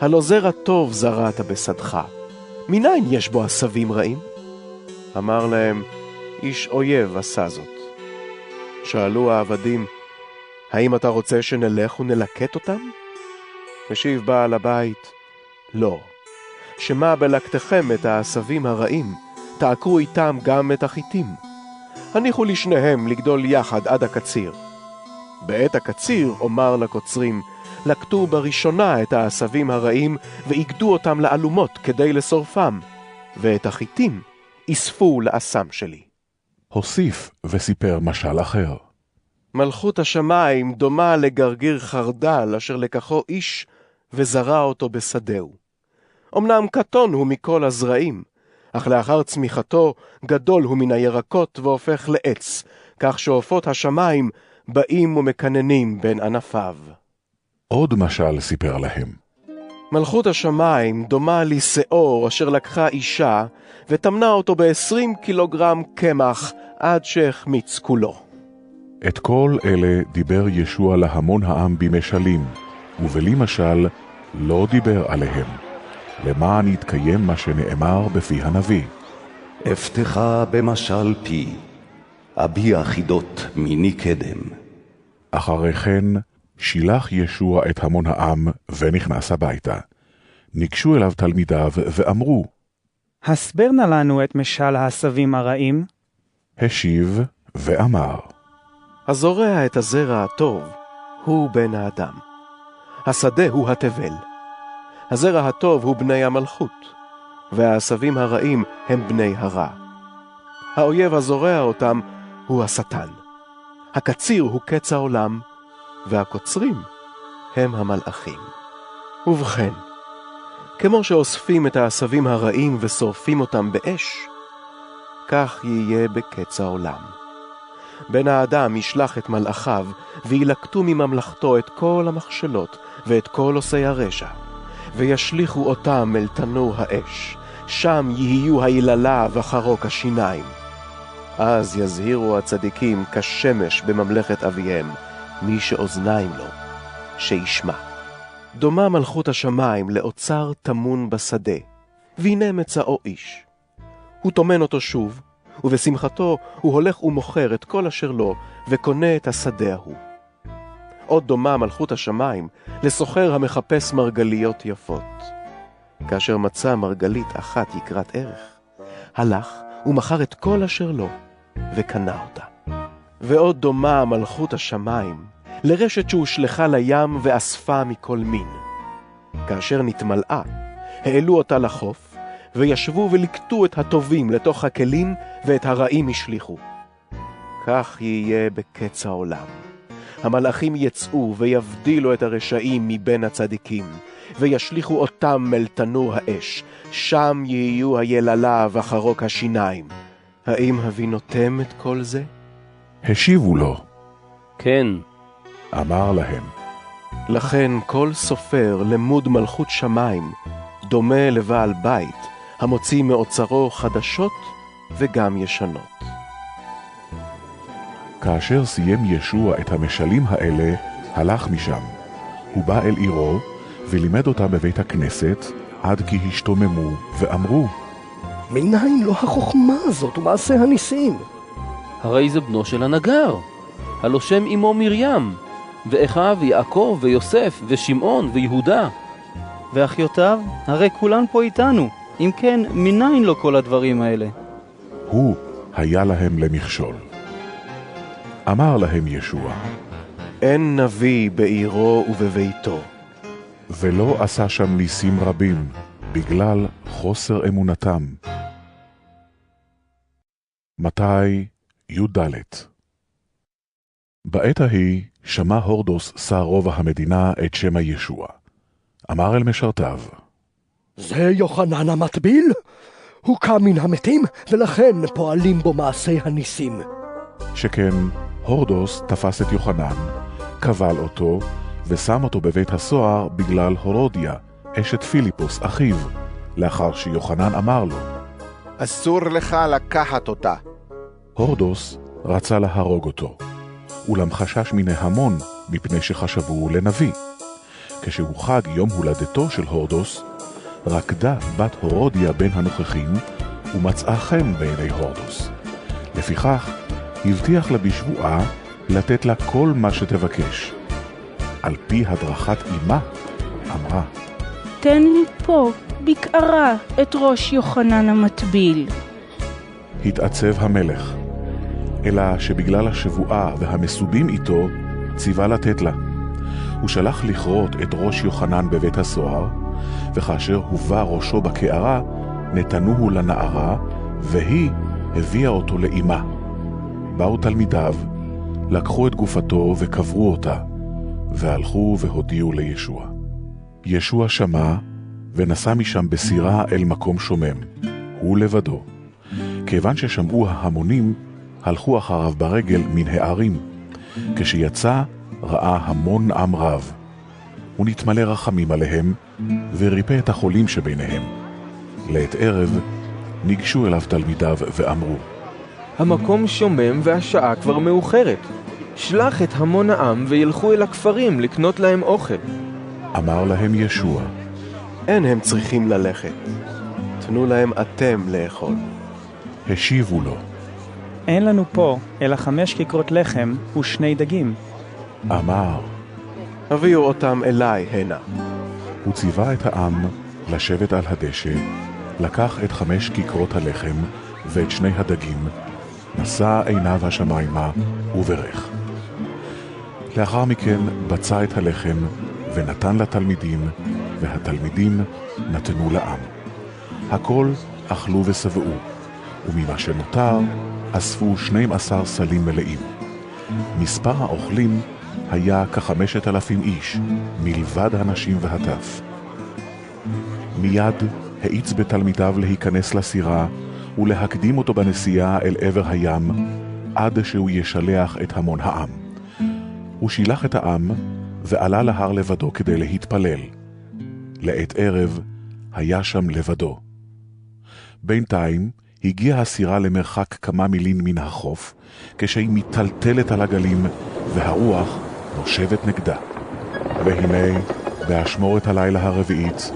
הלא זרע טוב זרעת בשדך, מניין יש בו עשבים רעים? אמר להם, איש אויב עשה זאת. שאלו העבדים, האם אתה רוצה שנלך ונלקט אותם? משיב בעל הבית, לא, שמה בלקטכם את העשבים הרעים, תעקרו איתם גם את החיטים. הניחו לשניהם לגדול יחד עד הקציר. בעת הקציר אומר לקוצרים, לקטו בראשונה את העשבים הרעים ואיגדו אותם לאלומות כדי לשורפם, ואת החיטים אספו לאסם שלי. הוסיף וסיפר משל אחר. מלכות השמיים דומה לגרגיר חרדל אשר לקחו איש וזרע אותו בשדהו. אמנם קטון הוא מכל הזרעים, אך לאחר צמיחתו גדול הוא מן הירקות והופך לעץ, כך שעופות השמיים באים ומקננים בין ענפיו. עוד משל סיפר להם. מלכות השמיים דומה לשאור אשר לקחה אישה ותמנה אותו ב20 קילוגרם קמח עד שהחמיץ כולו. את כל אלה דיבר ישוע להמון העם במשלים, ובלי משל לא דיבר עליהם, למען יתקיים מה שנאמר בפי הנביא. אפתחה במשל פי, אביע חידות מיני קדם. אחרי כן שילח ישוע את המון העם ונכנס הביתה. ניגשו אליו תלמידיו ואמרו, הסבר נא לנו את משל העשבים הרעים. השיב ואמר, הזורע את הזרע הטוב הוא בן האדם, השדה הוא התבל. הזרע הטוב הוא בני המלכות, והעשבים הרעים הם בני הרע. האויב הזורע אותם הוא השטן. הקציר הוא קץ העולם, והקוצרים הם המלאכים. ובכן, כמו שאוספים את העשבים הרעים ושורפים אותם באש, כך יהיה בקץ העולם. בן האדם ישלח את מלאכיו, וילקטו מממלכתו את כל המכשלות ואת כל עושי הרשע, וישליכו אותם אל תנור האש, שם יהיו היללה וחרוק השיניים. אז יזהירו הצדיקים כשמש בממלכת אביהם, מי שאוזניים לו, שישמע. דומה מלכות השמיים לאוצר תמון בשדה, והנה מצאו איש. הוא תומן אותו שוב, ובשמחתו הוא הולך ומוכר את כל אשר לו, וקונה את השדה ההוא. עוד דומה מלכות השמיים לסוחר המחפש מרגליות יפות. כאשר מצא מרגלית אחת יקרת ערך, הלך ומכר את כל אשר לו, וקנה אותה. ועוד דומה מלכות השמיים לרשת שהושלחה לים ואספה מכל מין. כאשר נתמלאה, העלו אותה לחוף, וישבו ולקטו את הטובים לתוך הכלים, ואת הרעים השליחו. כך יהיה בקץ העולם. המלאכים יצאו ויבדילו את הרשעים מבין הצדיקים, וישליחו אותם אל תנור האש, שם יהיו היללה וחרוק השיניים. האם הבינותם את כל זה? השיבו לו, כן. אמר להם, לכן כל סופר למוד מלכות שמיים דומה לבעל בית המוציא מאוצרו חדשות וגם ישנות. כאשר סיים ישוע את המשלים האלה, הלך משם. הוא בא אל עירו ולימד אותה בבית הכנסת, עד כי השתוממו ואמרו, מניין לו החוכמה הזאת ומעשה הניסים? הרי זה בנו של הנגר, הלא שם אמו מרים, ואחיו יעקב ויוסף ושמעון ויהודה. ואחיותיו, הרי כולן פה איתנו. אם כן, מניין לו כל הדברים האלה? הוא היה להם למכשול. אמר להם ישוע, אין נביא בעירו ובביתו. ולא עשה שם ניסים רבים, בגלל חוסר אמונתם. מתי י"ד. בעת ההיא שמע הורדוס שר רובע המדינה את שם ישוע. אמר אל משרתיו, זה יוחנן המטביל? הוא קם מן המתים, ולכן פועלים בו מעשי הניסים. שכן הורדוס תפס את יוחנן, קבל אותו, ושם אותו בבית הסוהר בגלל הורודיה, אשת פיליפוס, אחיו, לאחר שיוחנן אמר לו, אסור לך לקחת אותה. הורדוס רצה להרוג אותו, אולם חשש מן ההמון מפני שחשבו לנביא. כשהוא חג יום הולדתו של הורדוס, רקדה בת הורודיה בין הנוכחים ומצאה חן בעיני הורדוס. לפיכך הבטיח לה בשבועה לתת לה כל מה שתבקש. על פי הדרכת אמה אמרה, תן לי פה בקערה את ראש יוחנן המטביל. התעצב המלך, אלא שבגלל השבועה והמסובים איתו ציווה לתת לה. הוא שלח לכרות את ראש יוחנן בבית הסוהר, וכאשר הובא ראשו בקערה נתנוהו לנערה, והיא הביאה אותו לאמה. באו תלמידיו, לקחו את גופתו וקברו אותה, והלכו והודיעו לישוע. ישוע שמע ונסע משם בסירה אל מקום שומם, הוא לבדו. כיוון ששמעו ההמונים, הלכו אחריו ברגל מן הערים. כשיצא, ראה המון עם רב. הוא נתמלא רחמים עליהם, וריפא את החולים שביניהם. לעת ערב, ניגשו אליו תלמידיו ואמרו, המקום שומם והשעה כבר מאוחרת. שלח את המון העם וילכו אל הכפרים לקנות להם אוכל. אמר להם ישוע, אין הם צריכים ללכת. תנו להם אתם לאכול. השיבו לו, אין לנו פה אלא 5 כיכרות לחם ו2 דגים. אמר, הביאו אותם אליי הנה. הוא ציווה את העם לשבת על הדשא, לקח את 5 כיכרות הלחם ואת 2 הדגים, נשא עיניו השמיימה וברך. לאחר מכן בצע את הלחם ונתן לתלמידים, והתלמידים נתנו לעם. הכל אכלו ושבעו, וממה שנותר אספו 12 סלים מלאים. מספר האוכלים היה כ5,000 איש, מלבד הנשים והטף. מיד האיץ בתלמידיו להיכנס לסירה ולהקדים אותו בנסיעה אל עבר הים, עד שהוא ישלח את המון העם. הוא שילח את העם ועלה להר לבדו כדי להתפלל. לעת ערב היה שם לבדו. בינתיים הגיעה הסירה למרחק כמה מילים מן החוף, כשהיא מטלטלת על הגלים והרוח נושבת נגדה. והנה, באשמורת הלילה הרביעית,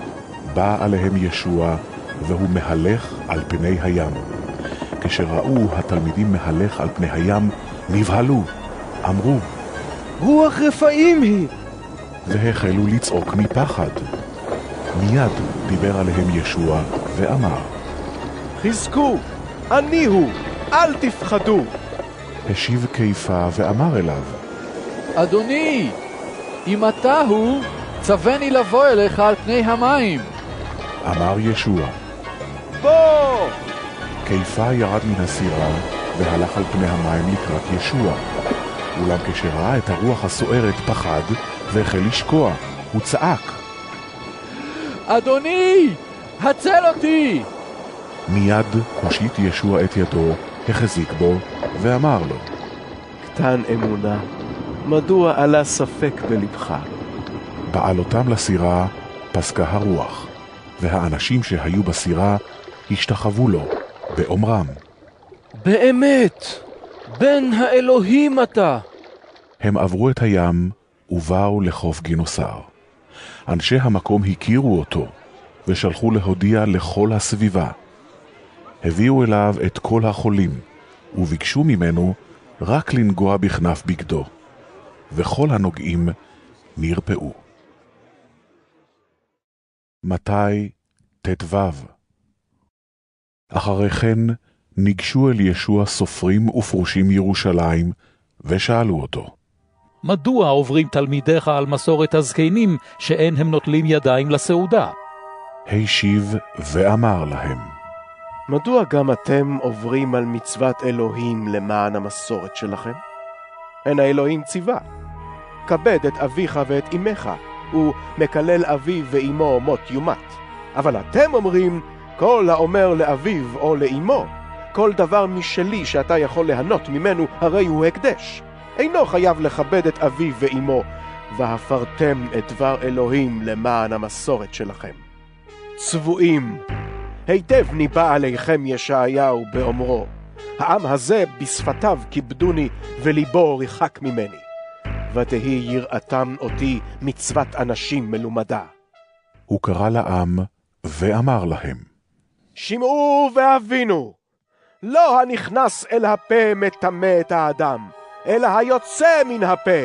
בא עליהם ישוע, והוא מהלך על פני הים. כשראו התלמידים מהלך על פני הים, נבהלו, אמרו, רוח רפאים היא! והחלו לצעוק מפחד. מיד דיבר עליהם ישוע ואמר, חזקו, אני הוא, אל תפחדו. השיב קיפה ואמר אליו, אדוני, אם אתה הוא, צווני לבוא אליך על פני המים. אמר ישוע, בוא! קיפה ירד מן הסירה והלך על פני המים לקראת ישוע. אולם כשראה את הרוח הסוערת פחד והחל לשקוע, הוא צעק, אדוני, הצל אותי! מיד הושיט ישוע את ידו, החזיק בו ואמר לו, קטן אמונה, מדוע עלה ספק בלבך? בעלותם לסירה פסקה הרוח, והאנשים שהיו בסירה השתחוו לו באומרם, באמת, בן האלוהים אתה. הם עברו את הים ובאו לחוף גינוסר. אנשי המקום הכירו אותו ושלחו להודיע לכל הסביבה. הביאו אליו את כל החולים וביקשו ממנו רק לנגוע בכנף בגדו, וכל הנוגעים נרפאו. מתי ט"ו. אחרי כן ניגשו אל ישוע סופרים ופרושים ירושלים ושאלו אותו, מדוע עוברים תלמידיך על מסורת הזקנים שאין הם נוטלים ידיים לסעודה? השיב ואמר להם, מדוע גם אתם עוברים על מצוות אלוהים למען המסורת שלכם? הן האלוהים ציווה, כבד את אביך ואת אמך, ומקלל אביו ואמו מות יומת. אבל אתם אומרים, כל האומר לאביו או לאמו, כל דבר משלי שאתה יכול ליהנות ממנו, הרי הוא הקדש. אינו חייב לכבד את אביו ואמו, והפרתם את דבר אלוהים למען המסורת שלכם. צבועים, היטב ניבא עליכם ישעיהו באומרו, העם הזה בשפתיו כיבדוני וליבו רחק ממני. ותהי יראתם אותי מצוות אנשים מלומדה. הוא קרא לעם ואמר להם, שמעו והבינו, לא הנכנס אל הפה מטמא את האדם, אלא היוצא מן הפה,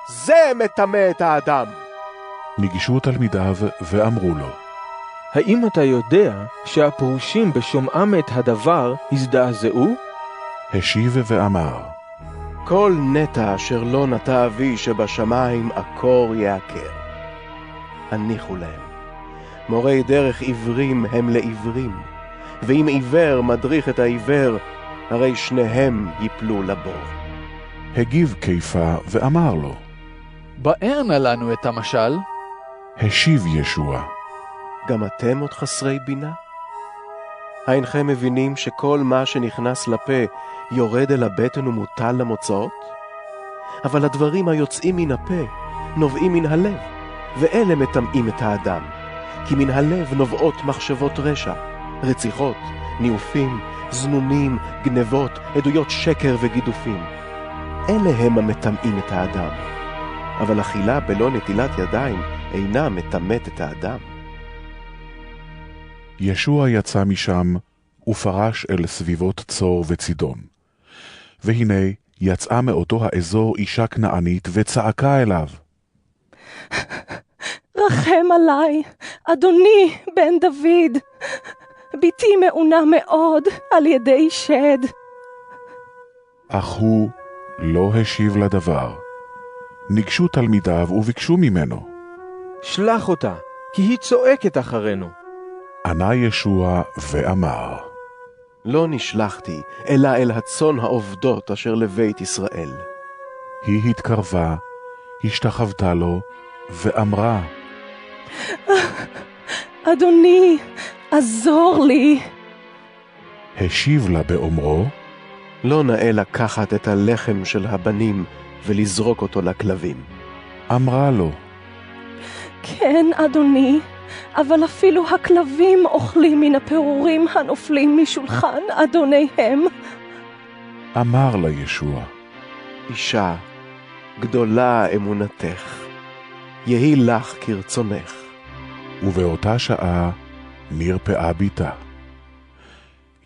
זה מטמא את האדם. ניגשו תלמידיו ואמרו לו, האם אתה יודע שהפרושים בשומעם את הדבר הזדעזעו? השיב ואמר, כל נטע אשר לא נטע אבי שבשמיים עקור יעקר. הניחו להם. מורי דרך עיוורים הם לעיוורים, ואם עיוור מדריך את העיוור, הרי שניהם ייפלו לבור. הגיב קיפה ואמר לו, באר נא לנו את המשל. השיב ישוע, גם אתם עוד חסרי בינה? אינכם מבינים שכל מה שנכנס לפה יורד אל הבטן ומוטל למוצאות? אבל הדברים היוצאים מן הפה נובעים מן הלב, ואלה מטמאים את האדם. כי מן הלב נובעות מחשבות רשע, רציחות, ניאופים, זנונים, גנבות, עדויות שקר וגידופים. אלה הם המטמאים את האדם. אבל אכילה בלא נטילת ידיים אינה מטמאת את האדם. ישוע יצא משם ופרש אל סביבות צור וצידון. והנה יצאה מאותו האזור אישה כנענית וצעקה אליו, רחם עליי, אדוני בן דוד, ביתי מעונה מאוד על ידי שד. אך הוא לא השיב לדבר. ניגשו תלמידיו וביקשו ממנו, שלח אותה, כי היא צועקת אחרינו. ענה ישוע ואמר, לא נשלחתי, אלא אל הצאן העובדות אשר לבית ישראל. היא התקרבה, השתחוותה לו, ואמרה, אדוני, עזור לי. השיב לה באומרו, לא נאה לקחת את הלחם של הבנים ולזרוק אותו לכלבים. אמרה לו, כן, אדוני, אבל אפילו הכלבים אוכלים מן הפירורים הנופלים משולחן אדוניהם. אמר לה ישוע, אישה, גדולה אמונתך, יהי לך כרצונך. ובאותה שעה נרפאה ביתה.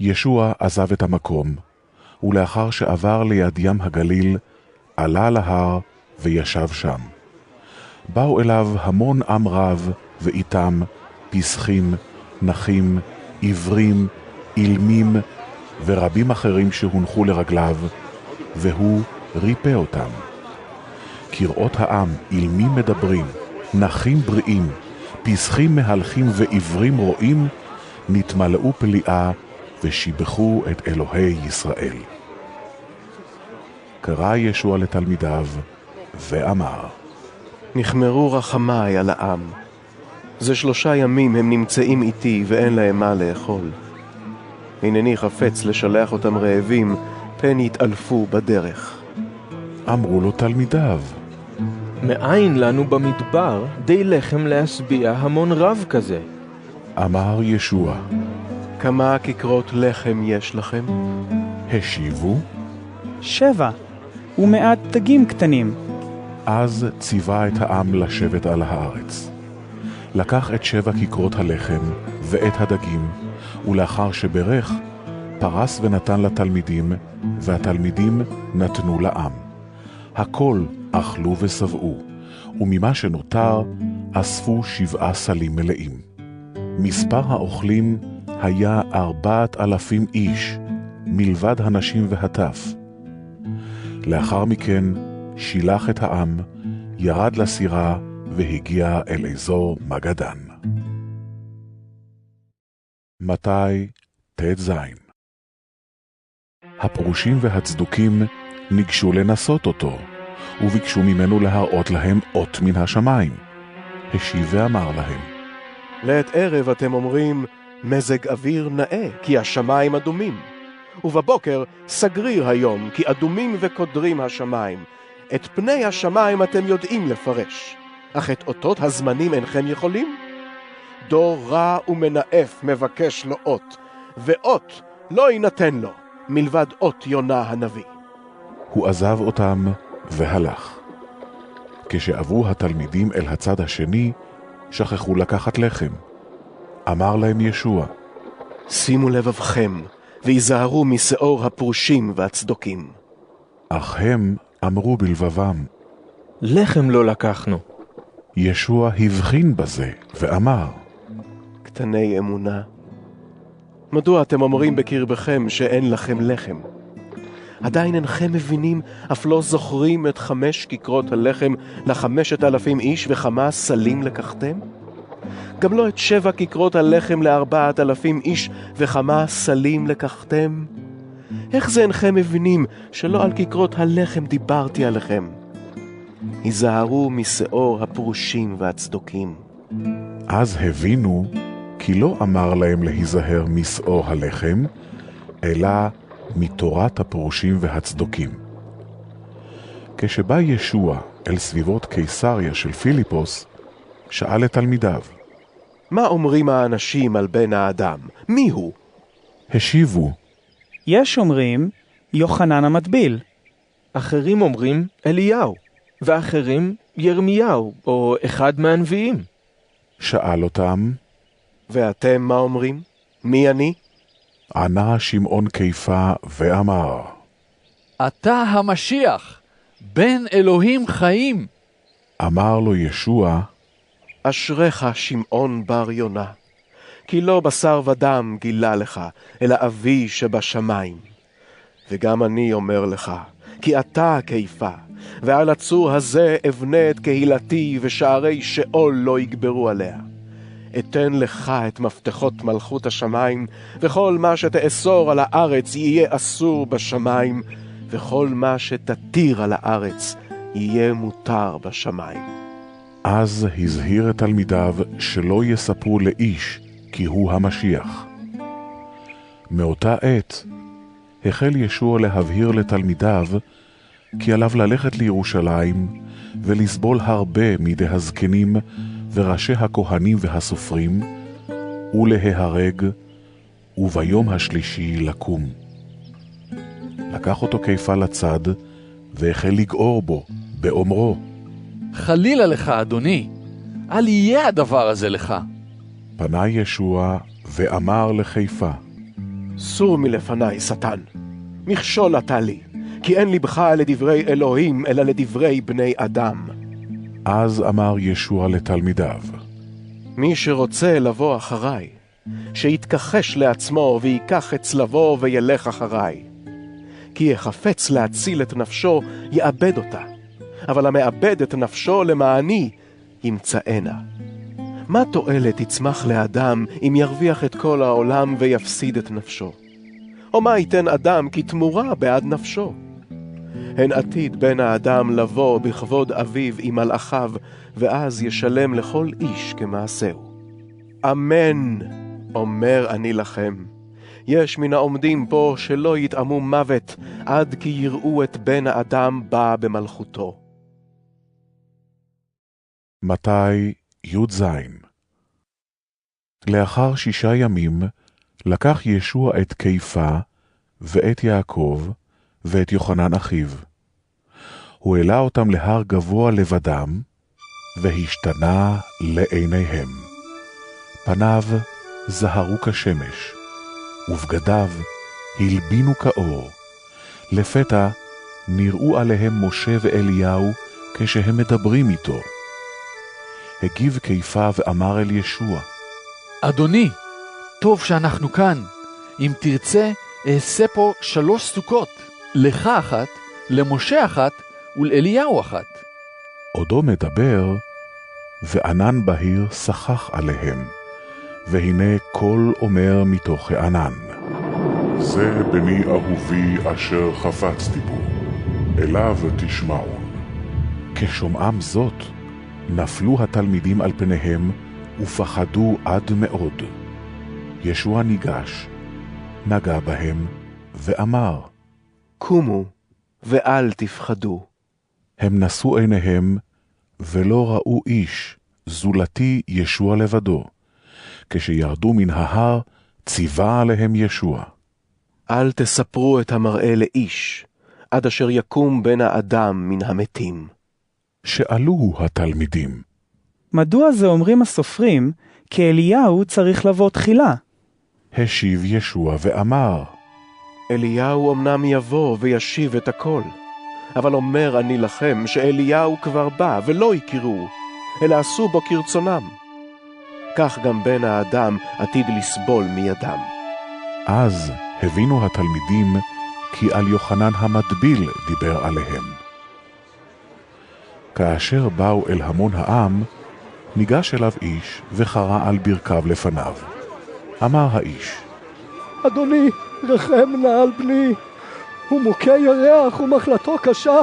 ישוע עזב את המקום, ולאחר שעבר ליד ים הגליל, עלה להר וישב שם. באו אליו המון עם רב, ואיתם פסחים, נחים, עיוורים, אילמים, ורבים אחרים שהונחו לרגליו, והוא ריפא אותם. קראות העם אילמים מדברים, נחים בריאים, פסחים מהלכים ועיוורים רואים, נתמלאו פליאה ושיבחו את אלוהי ישראל. קרא ישוע לתלמידיו ואמר, נחמרו רחמי על העם. זה 3 ימים הם נמצאים איתי ואין להם מה לאכול. הנני חפץ לשלח אותם רעבים, פן יתעלפו בדרך. אמרו לו תלמידיו, מאין לנו במדבר די לחם להשביע המון רב כזה? אמר ישוע, כמה כיכרות לחם יש לכם? השיבו, 7, ומעט דגים קטנים. אז ציווה את העם לשבת על הארץ. לקח את 7 כיכרות הלחם ואת הדגים, ולאחר שברך, פרס ונתן לתלמידים, והתלמידים נתנו לעם. הכל אכלו ושבעו, וממה שנותר אספו 7 סלים מלאים. מספר האוכלים היה 4,000 איש, מלבד הנשים והטף. לאחר מכן שילח את העם, ירד לסירה והגיע אל אזור מגדן. מתי ט"ז. הפרושים והצדוקים ניגשו לנסות אותו, וביקשו ממנו להראות להם אות מן השמיים. השיב ואמר להם, לעת ערב אתם אומרים, מזג אוויר נאה, כי השמיים אדומים. ובבוקר סגריר היום, כי אדומים וקודרים השמיים. את פני השמיים אתם יודעים לפרש, אך את אותות הזמנים אינכם יכולים? דור רע ומנאף מבקש לו אות, ואות לא יינתן לו, מלבד אות יונה הנביא. הוא עזב אותם והלך. כשעברו התלמידים אל הצד השני, שכחו לקחת לחם. אמר להם ישוע, שימו לבבכם, ויזהרו משאור הפרושים והצדוקים. אך הם אמרו בלבבם, לחם לא לקחנו. ישוע הבחין בזה ואמר, קטני אמונה, מדוע אתם אומרים בקרבכם שאין לכם לחם? עדיין אינכם מבינים, אף לא זוכרים את 5 כיכרות הלחם ל5,000 איש וכמה סלים לקחתם? גם לא את 7 כיכרות הלחם ל4,000 איש וכמה סלים לקחתם? איך זה אינכם מבינים שלא על כיכרות הלחם דיברתי עליכם? היזהרו משאור הפרושים והצדוקים. אז הבינו כי לא אמר להם להיזהר משאור הלחם, אלא מתורת הפרושים והצדוקים. כשבא ישוע אל סביבות קיסריה של פיליפוס, שאל את תלמידיו, מה אומרים האנשים על בן האדם? מי הוא? השיבו, יש אומרים יוחנן המטביל. אחרים אומרים אליהו, ואחרים ירמיהו, או אחד מהנביאים. שאל אותם, ואתם מה אומרים? מי אני? ענה שמעון קיפה ואמר, אתה המשיח, בן אלוהים חיים. אמר לו ישוע, אשריך שמעון בר יונה, כי לא בשר ודם גילה לך, אלא אבי שבשמיים. וגם אני אומר לך, כי אתה קיפה, ועל הצור הזה אבנה את קהילתי, ושערי שאול לא יגברו עליה. אתן לך את מפתחות מלכות השמיים, וכל מה שתאסור על הארץ יהיה אסור בשמיים, וכל מה שתתיר על הארץ יהיה מותר בשמיים. אז הזהיר את תלמידיו שלא יספרו לאיש כי הוא המשיח. מאותה עת החל ישוע להבהיר לתלמידיו כי עליו ללכת לירושלים ולסבול הרבה מידי הזקנים וראשי הכהנים והסופרים, ולהיהרג, וביום השלישי לקום. לקח אותו קיפה לצד, והחל לגעור בו, באומרו, חלילה לך, אדוני, אל יהיה הדבר הזה לך. פנה ישוע ואמר לקיפה, סור מלפני, שטן, מכשול אתה לי, כי אין לבך לדברי אלוהים, אלא לדברי בני אדם. אז אמר ישוע לתלמידיו, מי שרוצה לבוא אחריי, שיתכחש לעצמו ויקח את צלבו וילך אחריי. כי יחפץ להציל את נפשו, יאבד אותה, אבל המאבד את נפשו למעני, ימצאנה. מה תועלת יצמח לאדם אם ירוויח את כל העולם ויפסיד את נפשו? או מה ייתן אדם כתמורה בעד נפשו? הן עתיד בן האדם לבוא בכבוד אביו עם מלאכיו, ואז ישלם לכל איש כמעשהו. אמן, אומר אני לכם, יש מן העומדים פה שלא יטעמו מוות, עד כי יראו את בן האדם בא במלכותו. מתי י"ז. לאחר 6 ימים לקח ישוע את קיפה ואת יעקב ואת יוחנן אחיו. הוא העלה אותם להר גבוה לבדם, והשתנה לעיניהם. פניו זהרו כשמש, ובגדיו הלבינו כאור. לפתע נראו עליהם משה ואליהו כשהם מדברים איתו. הגיב קיפה ואמר אל ישוע, אדוני, טוב שאנחנו כאן. אם תרצה, אעשה פה 3 סוכות, לך 1, למשה 1 ולאליהו 1. עודו מדבר, וענן בהיר שכח עליהם, והנה קול אומר מתוך הענן, זה בני אהובי אשר חפצתי בו, אליו תשמעו. כשומעם זאת, נפלו התלמידים על פניהם ופחדו עד מאוד. ישוע ניגש, נגע בהם ואמר, קומו ואל תפחדו. הם נשאו עיניהם, ולא ראו איש, זולתי ישוע לבדו. כשירדו מן ההר, ציווה עליהם ישוע. אל תספרו את המראה לאיש, עד אשר יקום בן האדם מן המתים. שאלוהו התלמידים. מדוע זה אומרים הסופרים, כי אליהו צריך לבוא תחילה? השיב ישוע ואמר, אליהו אמנם יבוא וישיב את הכל, אבל אומר אני לכם שאליהו כבר בא ולא יכירו, אלא עשו בו כרצונם. כך גם בן האדם עתיד לסבול מידם. אז הבינו התלמידים כי על יוחנן המטביל דיבר עליהם. כאשר באו אל המון העם, ניגש אליו איש וחרה על ברכיו לפניו. אמר האיש, אדוני, רחם נא על בני. הוא מוכה ירח ומחלתו קשה,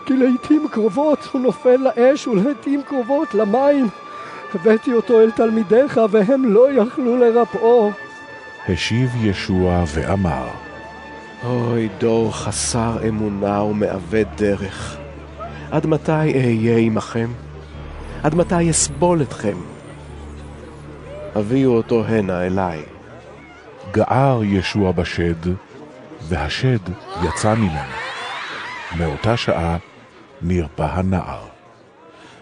כי לעתים קרובות הוא נופל לאש ולעתים קרובות למים. הבאתי אותו אל תלמידיך והם לא יכלו לרפאו. השיב ישוע ואמר, אוי דור חסר אמונה ומעוות דרך, עד מתי אהיה עמכם? עד מתי אסבול אתכם? הביאו אותו הנה אליי. גער ישוע בשד, והשד יצא ממנו. מאותה שעה נרפא הנער.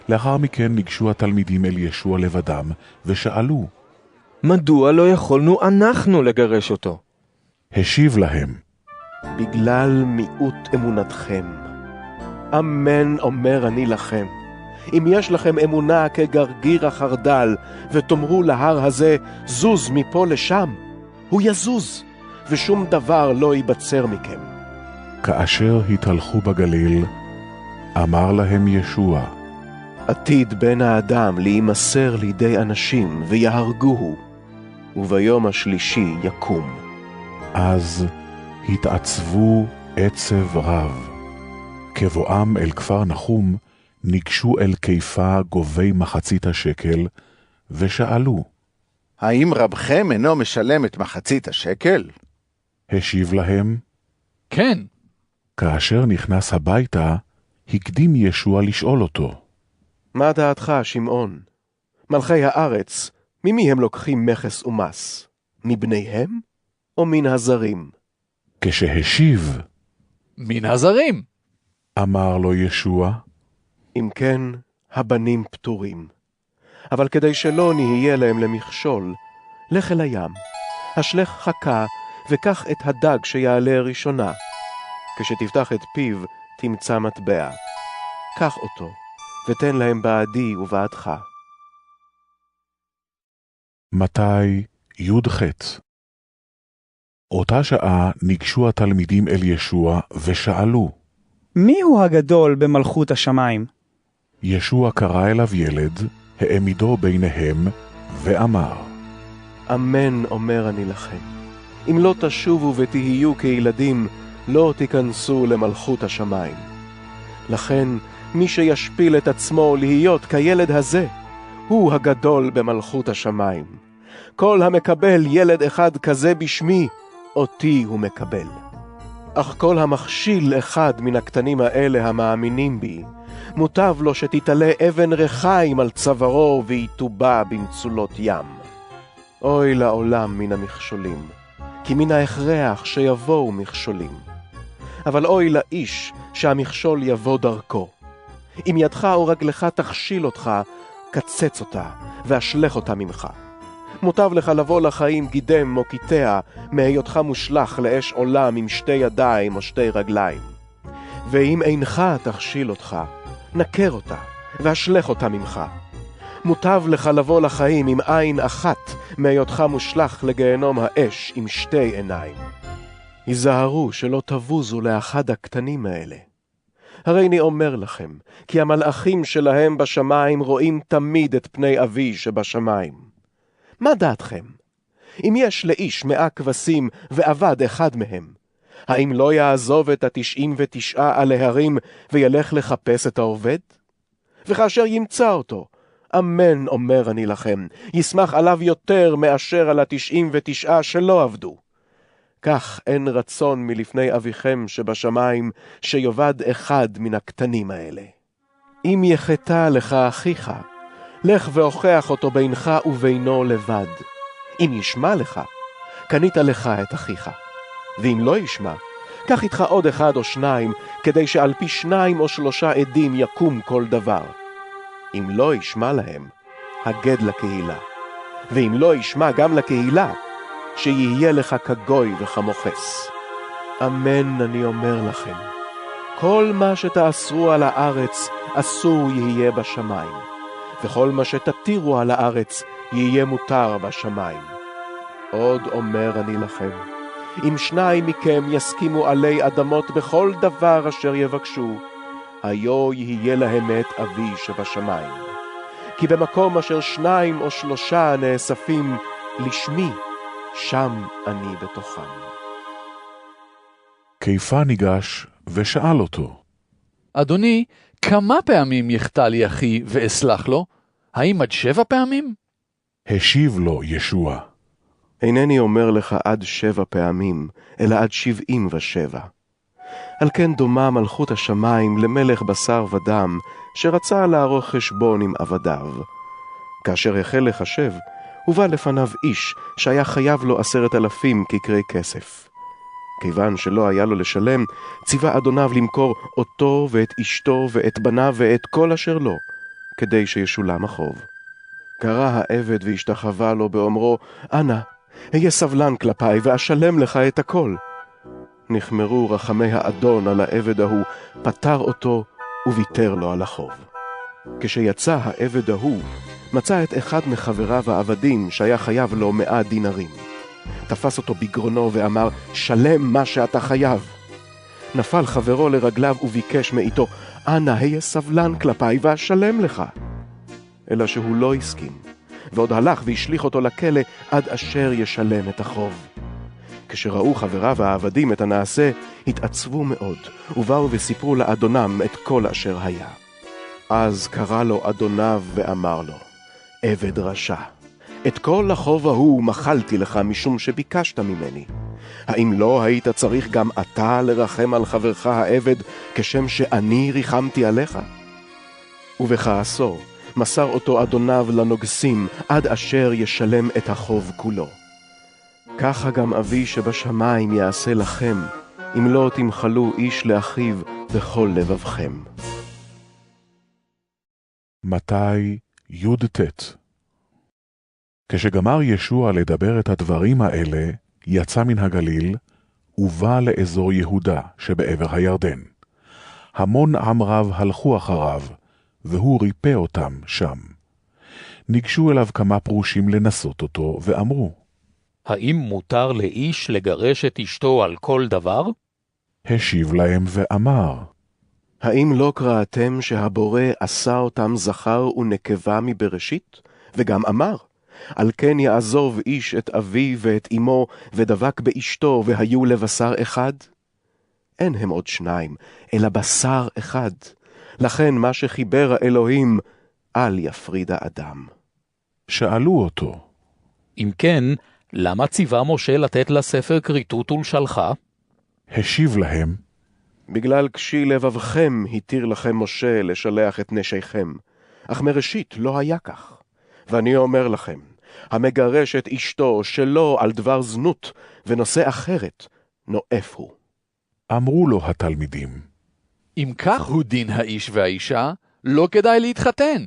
לאחר מכן ניגשו התלמידים אל ישוע לבדם, ושאלו, מדוע לא יכולנו אנחנו לגרש אותו? השיב להם, בגלל מיעוט אמונתכם. אמן אומר אני לכם, אם יש לכם אמונה כגרגיר החרדל, ותאמרו להר הזה, זוז מפה לשם, הוא יזוז, ושום דבר לא ייבצר מכם. כאשר התהלכו בגליל, אמר להם ישוע, עתיד בן האדם להימסר לידי אנשים ויהרגוהו, וביום השלישי יקום. אז התעצבו עצב רב. כבואם אל כפר נחום, ניגשו אל קיפה גובי מחצית השקל, ושאלו, האם רבכם אינו משלם את מחצית השקל? השיב להם, כן. כאשר נכנס הביתה, הקדים ישוע לשאול אותו, מה דעתך, שמעון? מלכי הארץ, ממי הם לוקחים מכס ומס? מבניהם או מן הזרים? כשהשיב, מן הזרים. אמר לו ישוע, אם כן, הבנים פטורים. אבל כדי שלא נהיה להם למכשול, לך אל הים, השלך חכה, וקח את הדג שיעלה ראשונה. כשתפתח את פיו, תמצא מטבע. קח אותו, ותן להם בעדי ובעדך. מתי י"ח. אותה שעה ניגשו התלמידים אל ישוע ושאלו, מי הוא הגדול במלכות השמיים? ישוע קרא אליו ילד, העמידו ביניהם, ואמר, אמן אומר אני לכם, אם לא תשובו ותהיו כילדים, לא תיכנסו למלכות השמיים. לכן, מי שישפיל את עצמו להיות כילד הזה, הוא הגדול במלכות השמיים. כל המקבל ילד אחד כזה בשמי, אותי הוא מקבל. אך כל המכשיל אחד מן הקטנים האלה המאמינים בי, מוטב לו שתתעלה אבן רחיים על צווארו ויטובע במצולות ים. אוי לעולם מן המכשולים, כי מן ההכרח שיבואו מכשולים. אבל אוי לאיש שהמכשול יבוא דרכו. אם ידך או רגלך תכשיל אותך, קצץ אותה ואשלך אותה ממך. מוטב לך לבוא לחיים גידם או קיטע, מהיותך מושלח לאש עולם עם 2 ידיים או 2 רגליים. ואם אינך תכשיל אותך, נקר אותה ואשלך אותה ממך. מוטב לך לבוא לחיים עם עין אחת, מהיותך מושלח לגיהנום האש עם 2 עיניים. היזהרו שלא תבוזו לאחד הקטנים האלה. הרי אני אומר לכם, כי המלאכים שלהם בשמיים רואים תמיד את פני אבי שבשמיים. מה דעתכם? אם יש לאיש 100 כבשים ועבד אחד מהם, האם לא יעזוב את 99 על ההרים וילך לחפש את העובד? וכאשר ימצא אותו, אמן אומר אני לכם, ישמח עליו יותר מאשר על 99 שלא עבדו. כך אין רצון מלפני אביכם שבשמיים שיובד אחד מן הקטנים האלה. אם יחטא לך אחיך, לך והוכח אותו בינך ובינו לבד. אם ישמע לך, קנית לך את אחיך. ואם לא ישמע, קח איתך עוד אחד או שניים, כדי שעל פי 2 או 3 עדים יקום כל דבר. אם לא ישמע להם, הגד לקהילה. ואם לא ישמע גם לקהילה, שיהיה לך כגוי וכמוכס. אמן אני אומר לכם, כל מה שתאסרו על הארץ אסור יהיה בשמיים, וכל מה שתתירו על הארץ יהיה מותר בשמיים. עוד אומר אני לכם, אם 2 מכם יסכימו עלי אדמות בכל דבר אשר יבקשו, היו יהיה להם את אבי שבשמיים. כי במקום אשר 2 או 3 נאספים לשמי, שם אני בתוכם. קיפה ניגש ושאל אותו, אדוני, כמה פעמים יחטא לי אחי ואסלח לו? האם עד 7 פעמים? השיב לו ישוע, אינני אומר לך עד 7 פעמים, אלא עד 77. על כן דומה מלכות השמיים למלך בשר ודם, שרצה לערוך חשבון עם עבדיו. כאשר החל לחשב, הובא לפניו איש שהיה חייב לו 10,000 כקרי כסף. כיוון שלא היה לו לשלם, ציווה אדוניו למכור אותו ואת אשתו ואת בניו ואת כל אשר לו, כדי שישולם החוב. קרא העבד והשתחווה לו באומרו, אנא, היה סבלן כלפיי ואשלם לך את הכל. נחמרו רחמי האדון על העבד ההוא, פטר אותו וביטר לו על החוב. כשיצא העבד ההוא, מצא את אחד מחבריו העבדים שהיה חייב לו 100 דינרים. תפס אותו בגרונו ואמר, שלם מה שאתה חייב. נפל חברו לרגליו וביקש מאיתו, אנא, היה סבלן כלפיי ואשלם לך. אלא שהוא לא הסכים, ועוד הלך והשליך אותו לכלא עד אשר ישלם את החוב. כשראו חבריו העבדים את הנעשה, התעצבו מאוד, ובאו וסיפרו לאדונם את כל אשר היה. אז קרא לו אדוניו ואמר לו, עבד רשע, את כל החוב ההוא מחלתי לך משום שביקשת ממני. האם לא היית צריך גם אתה לרחם על חברך העבד, כשם שאני ריחמתי עליך? ובכעסו מסר אותו אדוניו לנוגסים, עד אשר ישלם את החוב כולו. ככה גם אבי שבשמיים יעשה לכם, אם לא תמחלו איש לאחיו בכל לבבכם. מתי י"ט. כשגמר ישוע לדבר את הדברים האלה, יצא מן הגליל, ובא לאזור יהודה שבעבר הירדן. המון עם רב הלכו אחריו, והוא ריפא אותם שם. ניגשו אליו כמה פרושים לנסות אותו, ואמרו, האם מותר לאיש לגרש את אשתו על כל דבר? השיב להם ואמר, האם לא קראתם שהבורא עשה אותם זכר ונקבה מבראשית? וגם אמר, על כן יעזוב איש את אביו ואת אמו, ודבק באשתו, והיו לבשר אחד? אין הם עוד 2, אלא בשר אחד. לכן מה שחיבר האלוהים, אל יפריד האדם. שאלו אותו, אם כן, למה ציווה משה לתת לספר כריתות ולשלחה? השיב להם, בגלל קשי לבבכם התיר לכם משה לשלח את נשיכם, אך מראשית לא היה כך. ואני אומר לכם, המגרש את אשתו שלא על דבר זנות ונושא אחרת, נואף הוא. אמרו לו התלמידים, אם כך הוא דין האיש והאישה, לא כדאי להתחתן.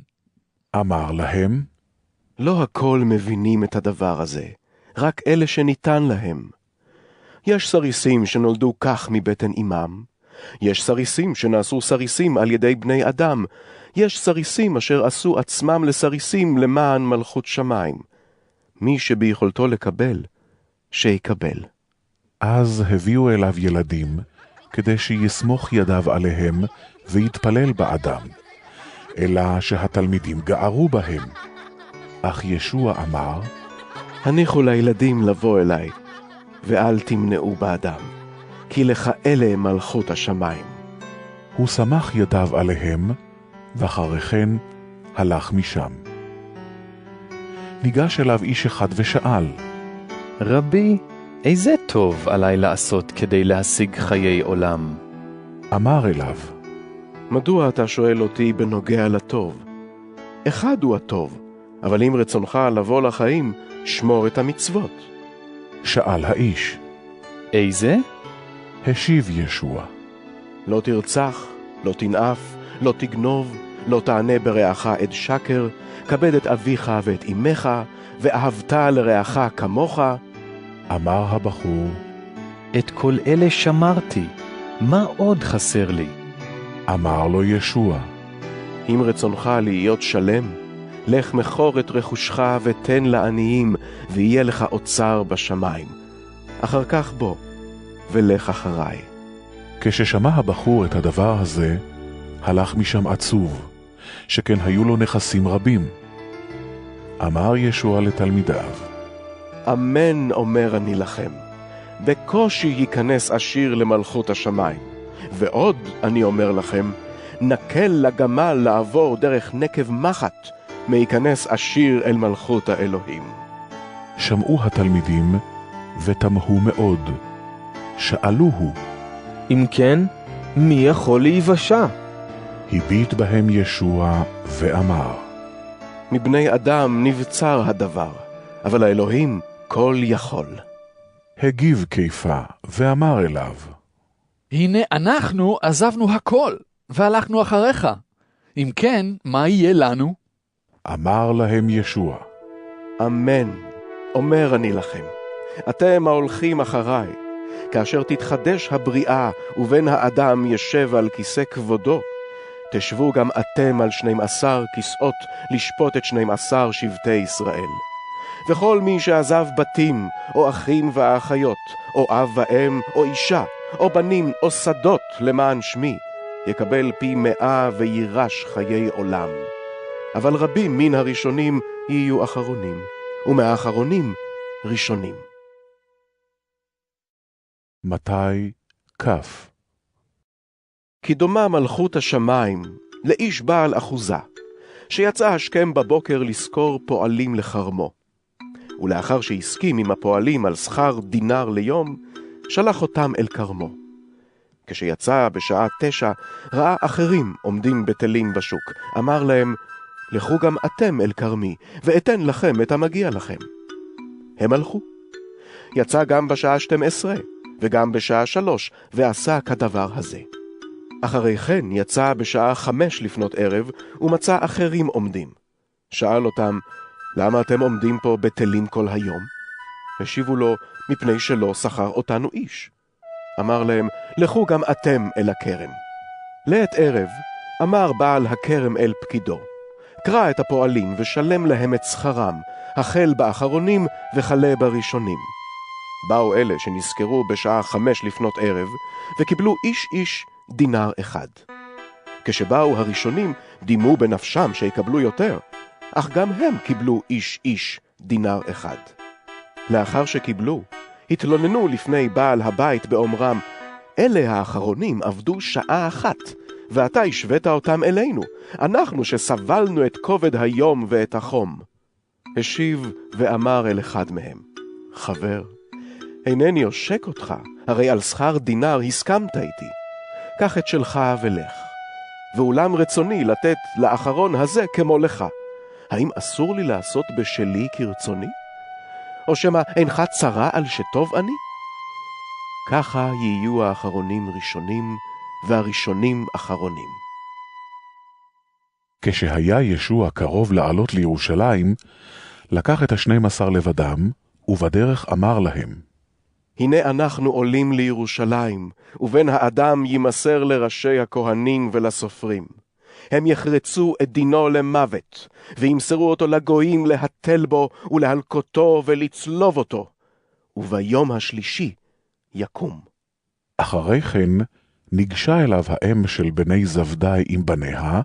אמר להם, לא הכל מבינים את הדבר הזה, רק אלה שניתן להם. יש סריסים שנולדו כך מבטן אמם, יש סריסים שנעשו סריסים על ידי בני אדם, יש סריסים אשר עשו עצמם לסריסים למען מלכות שמיים. מי שביכולתו לקבל, שיקבל. אז הביאו אליו ילדים, כדי שיסמוך ידיו עליהם ויתפלל בעדם, אלא שהתלמידים גערו בהם. אך ישוע אמר, הניחו לילדים לבוא אליי, ואל תמנעו בעדם, כי לך אלה מלכות השמיים. הוא שמח ידיו עליהם, ואחרי כן הלך משם. ניגש אליו איש אחד ושאל, רבי, איזה טוב עליי לעשות כדי להשיג חיי עולם? אמר אליו, מדוע אתה שואל אותי בנוגע לטוב? אחד הוא הטוב, אבל אם רצונך לבוא לחיים, שמור את המצוות. שאל האיש, איזה? השיב ישוע, לא תרצח, לא תנאף, לא תגנוב, לא תענה ברעך עד שקר, כבד את אביך ואת אמך, ואהבת לרעך כמוך. אמר הבחור, את כל אלה שמרתי, מה עוד חסר לי? אמר לו ישוע, אם רצונך להיות שלם, לך מכור את רכושך ותן לעניים, ויהיה לך אוצר בשמיים. אחר כך בוא, ולך אחריי. כששמע הבחור את הדבר הזה, הלך משם עצוב, שכן היו לו נכסים רבים. אמר ישוע לתלמידיו, אמן אומר אני לכם, בקושי ייכנס עשיר למלכות השמיים. ועוד אני אומר לכם, נקל לגמל לעבור דרך נקב מחט, מייכנס עשיר אל מלכות האלוהים. שמעו התלמידים ותמהו מאוד. שאלוהו, אם כן, מי יכול להיוושע? הביט בהם ישוע ואמר, מבני אדם נבצר הדבר, אבל האלוהים כל יכול. הגיב קיפה ואמר אליו, הנה אנחנו עזבנו הכל, והלכנו אחריך. אם כן, מה יהיה לנו? אמר להם ישוע, אמן, אומר אני לכם, אתם ההולכים אחריי, כאשר תתחדש הבריאה ובן האדם ישב על כיסא כבודו, תשבו גם אתם על 12 כיסאות לשפוט את 12 שבטי ישראל. וכל מי שעזב בתים, או אחים ואחיות, או אב ואם, או אישה, או בנים, או שדות למען שמי, יקבל פי 100 וירש חיי עולם. אבל רבים מן הראשונים יהיו אחרונים, ומהאחרונים ראשונים. מתי כף? כי דומה מלכות השמיים לאיש בעל אחוזה, שיצא השכם בבוקר לסקור פועלים לחרמו. ולאחר שהסכים עם הפועלים על שכר דינר ליום, שלח אותם אל כרמו. כשיצא בשעה 9, ראה אחרים עומדים בטלים בשוק. אמר להם, לכו גם אתם אל כרמי, ואתן לכם את המגיע לכם. הם הלכו. יצא גם בשעה 12, וגם בשעה 3, ועשה כדבר הזה. אחרי כן יצא בשעה 5 לפנות ערב, ומצא אחרים עומדים. שאל אותם, למה אתם עומדים פה בטלים כל היום? השיבו לו, מפני שלא שכר אותנו איש. אמר להם, לכו גם אתם אל הכרם. לעת ערב, אמר בעל הכרם אל פקידו, קרא את הפועלים ושלם להם את שכרם, החל באחרונים וכלה בראשונים. באו אלה שנזכרו בשעה 5 לפנות ערב, וקיבלו איש איש דינר אחד. כשבאו הראשונים, דימו בנפשם שיקבלו יותר, אך גם הם קיבלו איש איש דינר אחד. לאחר שקיבלו, התלוננו לפני בעל הבית באומרם, אלה האחרונים עבדו שעה אחת, ואתה השווית אותם אלינו, אנחנו שסבלנו את כובד היום ואת החום. השיב ואמר אל אחד מהם, חבר, אינני עושק אותך, הרי על שכר דינר הסכמת איתי. קח את שלך ולך. ואולם רצוני לתת לאחרון הזה כמו לך. האם אסור לי לעשות בשלי כרצוני? או שמה אינך צרה על שטוב אני? ככה יהיו האחרונים ראשונים, והראשונים אחרונים. כשהיה ישוע קרוב לעלות לירושלים, לקח את 12 לבדם, ובדרך אמר להם, הנה אנחנו עולים לירושלים, ובן האדם יימסר לראשי הכהנים ולסופרים. הם יחרצו את דינו למוות, וימסרו אותו לגויים להתל בו ולהלקותו ולצלוב אותו, וביום השלישי יקום. אחרי כן ניגשה אליו האם של בני זבדי עם בניה,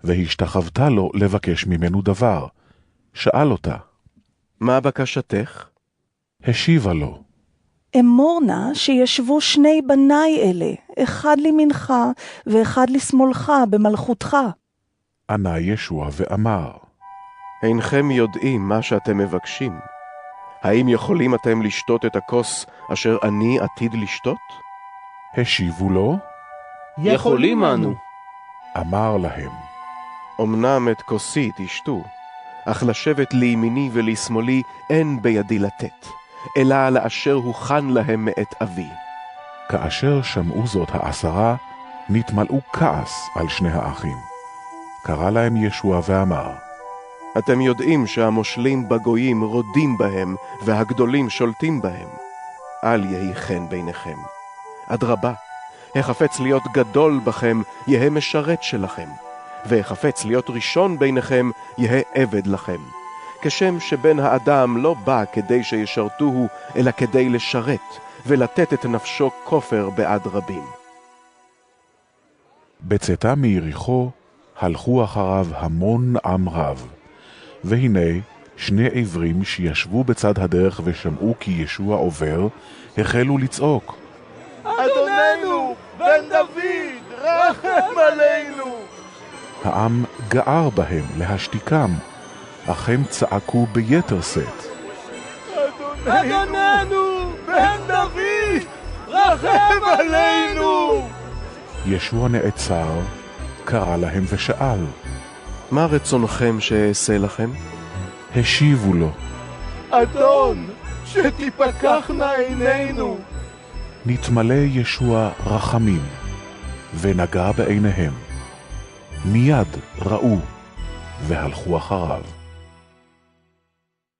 והשתחוותה לו לבקש ממנו דבר. שאל אותה, מה בקשתך? השיבה לו, אמור נא שישבו 2 בניי אלה, אחד לימינך ואחד לשמאלך במלכותך. ענה ישוע ואמר, אינכם יודעים מה שאתם מבקשים. האם יכולים אתם לשתות את הכוס אשר אני עתיד לשתות? השיבו לו, יכולים אנו. אמר להם, אמנם את כוסי תשתו, אך לשבת לימיני ולשמאלי אין בידי לתת, אלא לאשר הוכן להם מאת אבי. כאשר שמעו זאת 10, נתמלאו כעס על שני האחים. קרא להם ישוע ואמר, אתם יודעים שהמושלים בגויים רודים בהם, והגדולים שולטים בהם. אל יהי כן ביניכם. אדרבה, החפץ להיות גדול בכם, יהא משרת שלכם, והחפץ להיות ראשון ביניכם, יהא עבד לכם. כשם שבן האדם לא בא כדי שישרתוהו, אלא כדי לשרת, ולתת את נפשו כופר בעד רבים. בצאתה מיריחו, הלכו אחריו המון עם רב. והנה, 2 עברים שישבו בצד הדרך ושמעו כי ישוע עובר, החלו לצעוק, אדוננו, בן דוד, רחם עלינו! העם גער בהם להשתיקם, אך הם צעקו ביתר שאת, אדוננו, בן דוד, רחם עלינו! ישוע נעצר, קרא להם ושאל, מה רצונכם שאעשה לכם? השיבו לו, אדון, שתפקחנה עינינו. נתמלא ישוע רחמים, ונגע בעיניהם. מיד ראו, והלכו אחריו.